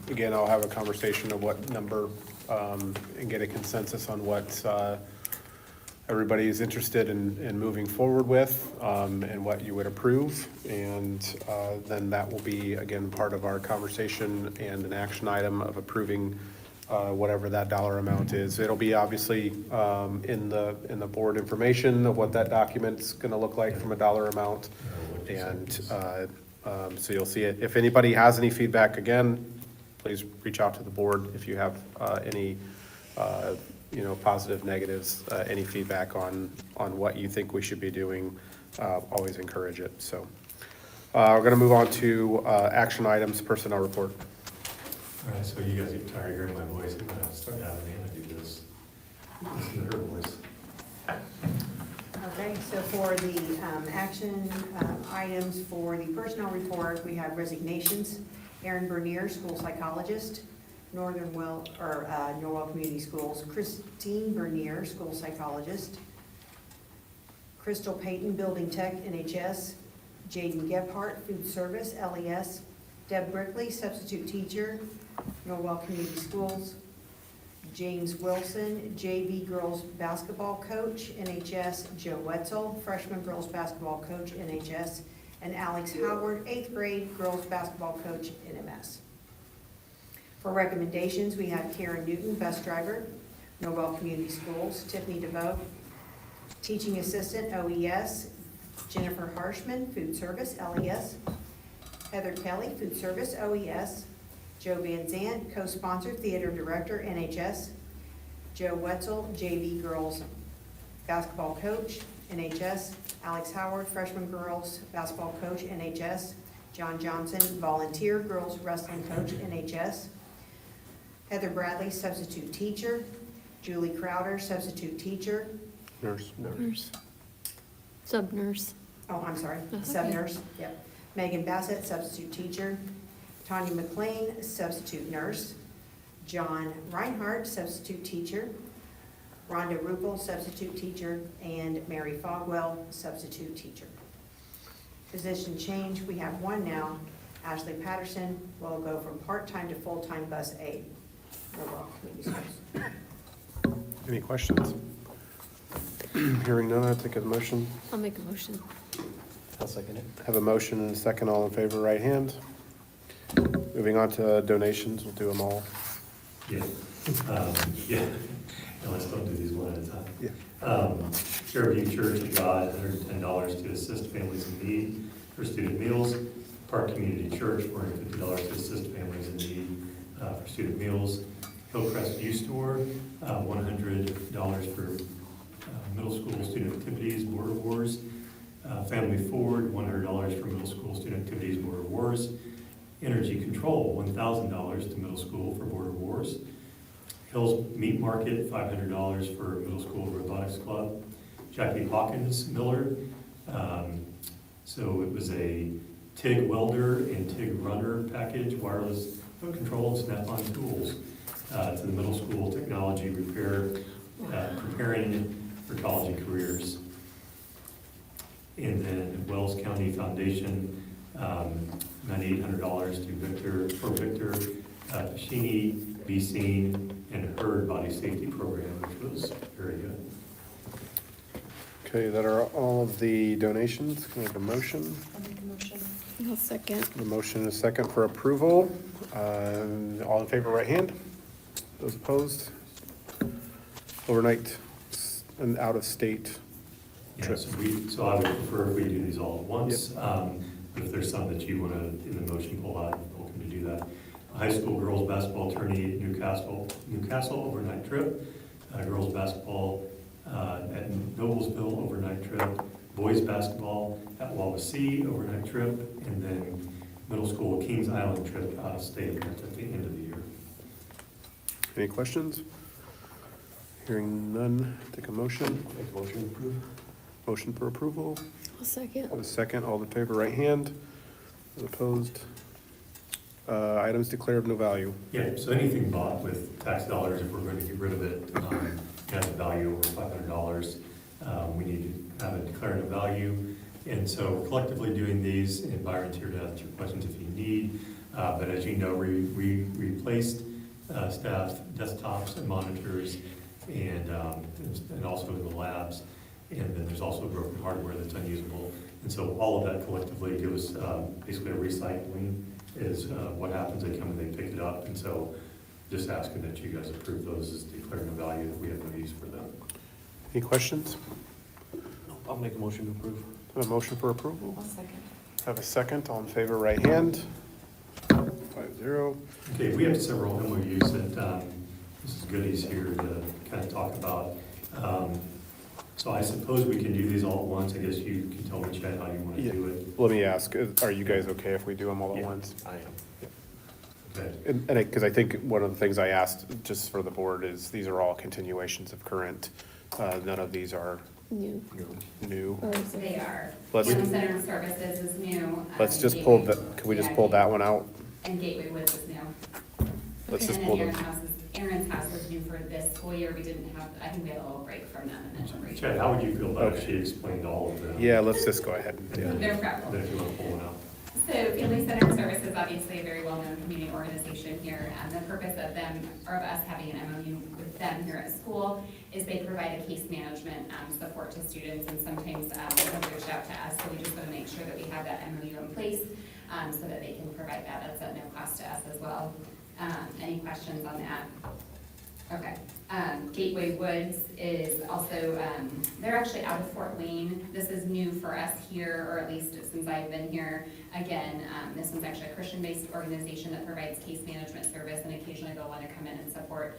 Again, I'll have a conversation of what number and get a consensus on what everybody is interested in moving forward with and what you would approve. And then that will be, again, part of our conversation and an action item of approving whatever that dollar amount is. It'll be obviously in the board information of what that document's gonna look like from a dollar amount. And so you'll see it. If anybody has any feedback, again, please reach out to the board if you have any positive, negatives, any feedback on what you think we should be doing. Always encourage it. So we're going to move on to action items, personnel report. All right, so you guys get tired of hearing my voice, I'm gonna start having Anna do this. Listen to her voice. Okay, so for the action items for the personnel report, we have resignations. Erin Bernier, school psychologist. Norwell Community Schools, Christine Bernier, school psychologist. Crystal Payton, building tech, NHS. Jaden Gephardt, food service, LES. Deb Brickley, substitute teacher, Norwell Community Schools. James Wilson, JV girls basketball coach, NHS. Joe Wetzel, freshman girls basketball coach, NHS. And Alex Howard, 8th grade girls basketball coach, NMS. For recommendations, we have Karen Newton, bus driver, Norwell Community Schools. Tiffany DeVoe, teaching assistant, OES. Jennifer Harshman, food service, LES. Heather Kelly, food service, OES. Joe Van Zant, co-sponsor, theater director, NHS. Joe Wetzel, JV girls basketball coach, NHS. Alex Howard, freshman girls basketball coach, NHS. John Johnson, volunteer girls wrestling coach, NHS. Heather Bradley, substitute teacher. Julie Crowder, substitute teacher. Nurse. Nurse. Sub-nurse. Oh, I'm sorry, That's sub okay. nurse, yep. Megan Bassett, substitute teacher. Tanya McLean, substitute nurse. John Reinhardt, substitute teacher. Rhonda Rupel, substitute teacher. And Mary Fogwell, substitute teacher. Position change, we have one now. Ashley Patterson will go from part-time to full-time bus aide. Norwell Community Schools. Any questions? Hearing none, I take a motion. I'll make a motion. I'll second it. Have a motion and a second. All in favor, right hand. Moving on to donations, we'll do them all. Yeah. Yeah. No, let's don't do these one at a time. Yeah. Fairview Church of God, $110 to assist families in need for student meals. Park Community Church, $450 to assist families in need for student meals. Hillcrest Youth Store, $100 for middle school student activities, border wars. Family Forward, $100 for middle school student activities, border wars. Energy Control, $1,000 to middle school for border wars. Hills Meat Market, $500 for middle school robotics club. Jackie Hawkins Miller, so it was a TIG welder and TIG runner package, wireless remote control and snap-on tools to the middle school technology repair, preparing for college and careers. And then Wells County Foundation, $9,800 to Victor Pashini, Be Seen, and Heard Body Safety Program, which was very good. Okay, that are all of the donations. Can I have a motion? I'll make a motion. I'll second. A motion and a second for approval. All in favor, right hand. Those opposed? Overnight and out-of-state Yeah, trips. so I would prefer if we do these all at once. But if there's some that you want to, in the motion, pull out, you're welcome to do that. High school girls basketball tourney, Newcastle overnight trip. Girls basketball at Noblesville overnight trip. Boys basketball at Wawasee overnight trip. And then middle school Kings Island trip out of state at the end of the year. Any questions? Hearing none, take a motion. Make a motion to approve. Motion for approval. I'll second. A second, all in favor, right hand. Those opposed? Items declared of no value. Yeah, so anything bought with tax dollars, if we're going to get rid of it, has a value over $500, we need to have it declared a value. And so we're collectively doing these, and Byron's here to answer your questions if you need. But as you know, we replaced staff desktops and monitors, and also in the labs. And then there's also broken hardware that's unusable. And so all of that collectively gives basically a recycling is what happens. They come and they pick it up. And so just asking that you guys approve those as declaring a value that we have no use for them. Any questions? I'll make a motion to approve. A motion for approval. I'll second. Have a second, all in favor, right hand. 5-0. Okay, we have several MOUs that Mrs. Goody's here to kind of talk about. So I suppose we can do these all at once. I guess you can tell me, Chad, how you want to Yeah. do it. Let me ask, are you guys okay if we do them all at Yeah. once? I am. Okay. And because I think one of the things I asked, just for the board, is these are all continuations of current. None of these are New. new. Or is They it? are. Let's- Family Center Services is new. Let's just pull the, can we just pull that one out? And Gateway Woods is new. Let's just And pull then them. Aaron's house was new for this school year. We didn't have, I think we had a little break from them and then a break. Chad, how would you feel about if Okay. she explained all of them? Yeah, let's just go ahead. No Then problem. if you want to pull one out. So Family Center Services, obviously a very well-known community organization here. And the purpose of them, or of us having an MOU with them here at school, is they provide a case management support to students, and sometimes they have reached out to us. So we just want to make sure that we have that MOU in place so that they can provide that. That's at no cost to us as well. Any questions on that? Okay. Gateway Woods is also, they're actually out of Fort Wayne. This is new for us here, or at least since I've been here. Again, this one's actually a Christian-based organization that provides case management service, and occasionally they'll want to come in and support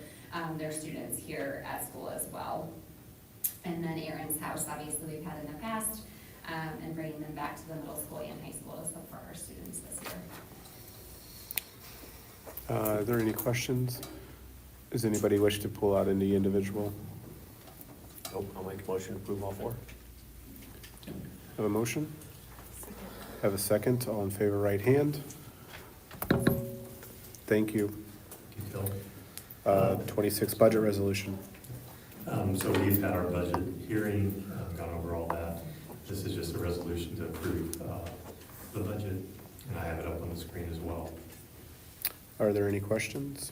their students here at school as well. And then Aaron's house, obviously we've had in the past, and bringing them back to the middle school and high school to support our students this year. Are there any questions? Does anybody wish to pull out any individual? Nope, I'll make a motion to approve all four. Have a motion? Have a second, all in favor, right hand. Thank you. Thank you, Phil. 26 budget resolution. So we've had our budget hearing, gone over all that. This is just a resolution to approve the budget, and I have it up on the screen as well. Are there any questions?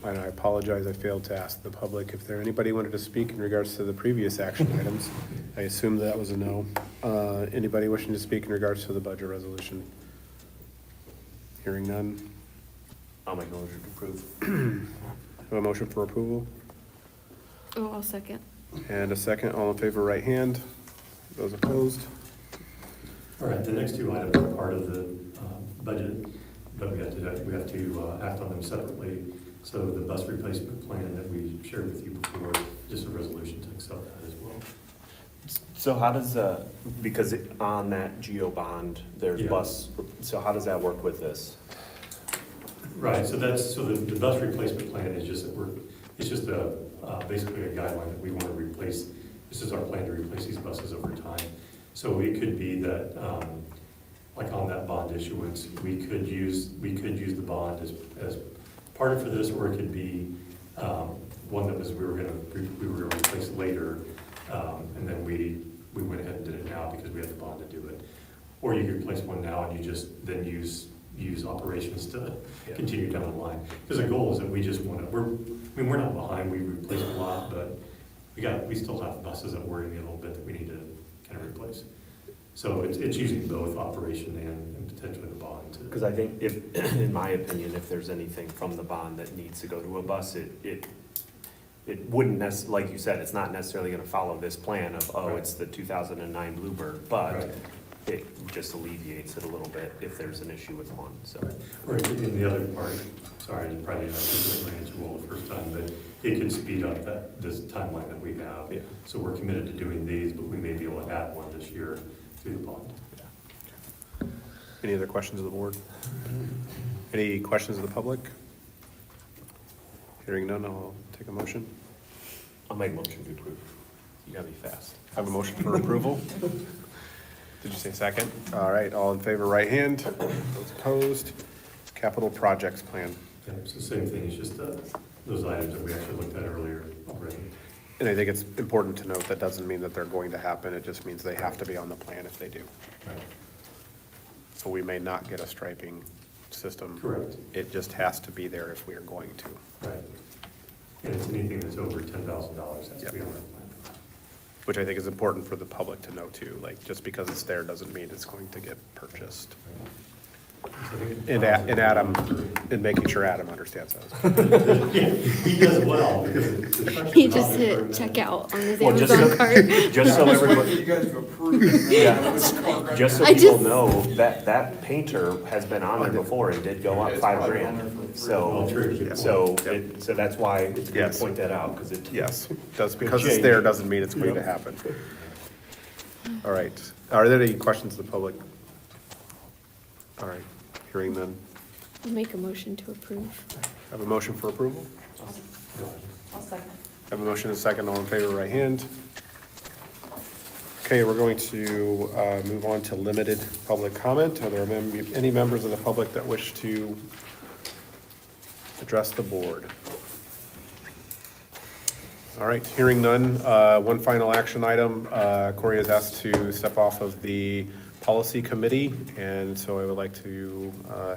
And I apologize, I failed to ask the public if there anybody wanted to speak in regards to the previous action items. I assume that was a no. Anybody wishing to speak in regards to the budget resolution? Hearing none. I'll make a motion to approve. Have a motion for approval? Oh, I'll second. And a second, all in favor, right hand. Those opposed? All right, the next two items are part of the budget, but we have to act on them separately. So the bus replacement plan that we shared with you before, just a resolution to accept that as well. So how does, because on that GEO bond, there's Yeah. bus, so how does that work with this? Right, so the bus replacement plan is just, it's just basically a guideline that we want to replace. This is our plan to replace these buses over time. So it could be that, like on that bond issuance, we could use the bond as part of for this, or it could be one that we were gonna replace later, and then we went ahead and did it now because we have the bond to do it. Or you could replace one now and you just then use operations to continue down the line. Because the goal is that we just want to, we're not behind, we replaced a lot, but we still have buses that worry me a little bit that we need to kind of replace. So it's using both operation and potentially the bond. Because I think if, in my opinion, if there's anything from the bond that needs to go to a bus, it wouldn't like you said, it's not necessarily gonna follow this plan of, Right. it's the 2009 Bluebird, but Right. it just alleviates it a little bit if there's an issue with one, so. Or in the other part, sorry, I probably not my answer well the first time, but it could speed up this timeline that we have. Yeah. So we're committed to doing these, but we may be able to add one this year through the bond. Any other questions of the board? Any questions of the public? Hearing none, I'll take a motion. I'll make a motion to approve. You gotta be fast. Have a motion for approval? Did you say second? All right, all in favor, right hand. Those opposed? Capital projects plan. Yeah, it's the same thing, it's just those items that we actually looked at earlier already. And I think it's important to note that doesn't mean that they're going to happen. It just means they have to be on the plan if they do. Right. So we may not get a striping system. Correct. It just has to be there if we are going to. Right. And it's anything that's over $10,000 has to be on that plan. Which I think is important for the public to know too. Like, just because it's there doesn't mean it's going to get purchased. And Adam, and making sure Adam understands that. Yeah, he does well because the question He is just not hit very checkout on his Well, just Amazon so- card. Just so everybody, You guys have approved it. yeah, just so I people just- know, that painter has been on there before and did go up It's $5 probably on there grand. for free. Well, So, true. so that's why it's good Yes. to point that out, because it. Yes, just because it's there doesn't mean it's going to happen. All right, are there any questions of the public? All right, hearing none. Make a motion to approve. Have a motion for approval? I'll second. Have a motion and a second, all in favor, right hand. Okay, we're going to move on to limited public comment. Are there any members of the public that wish to address the board? All right, hearing none, one final action item. Corey has asked to step off of the policy committee, and so I would like to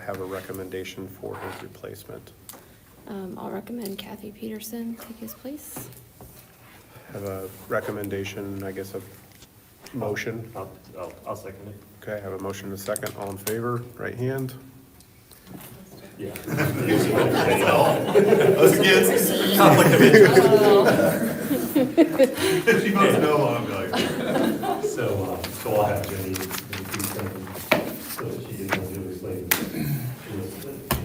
have a recommendation for his replacement. I'll recommend Kathy Peterson take his place. Have a recommendation, I guess, of motion. I'll second it. Okay, I have a motion and a second. All in favor, right hand. Yeah. Us against conflict of interest. She must know, I'm like. So I'll have Jenny, so that she can do this later.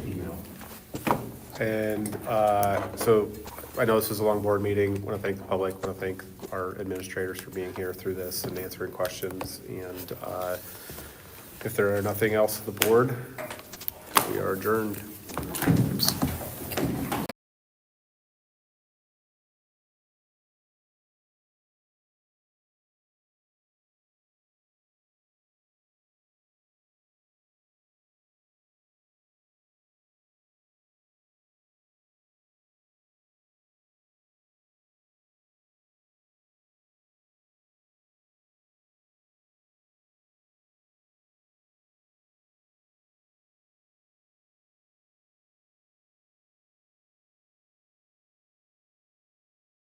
Email. And so I know this is a long board meeting. Want to thank the public, want to thank our administrators for being here through this and answering questions. And if there are nothing else at the board, we are adjourned.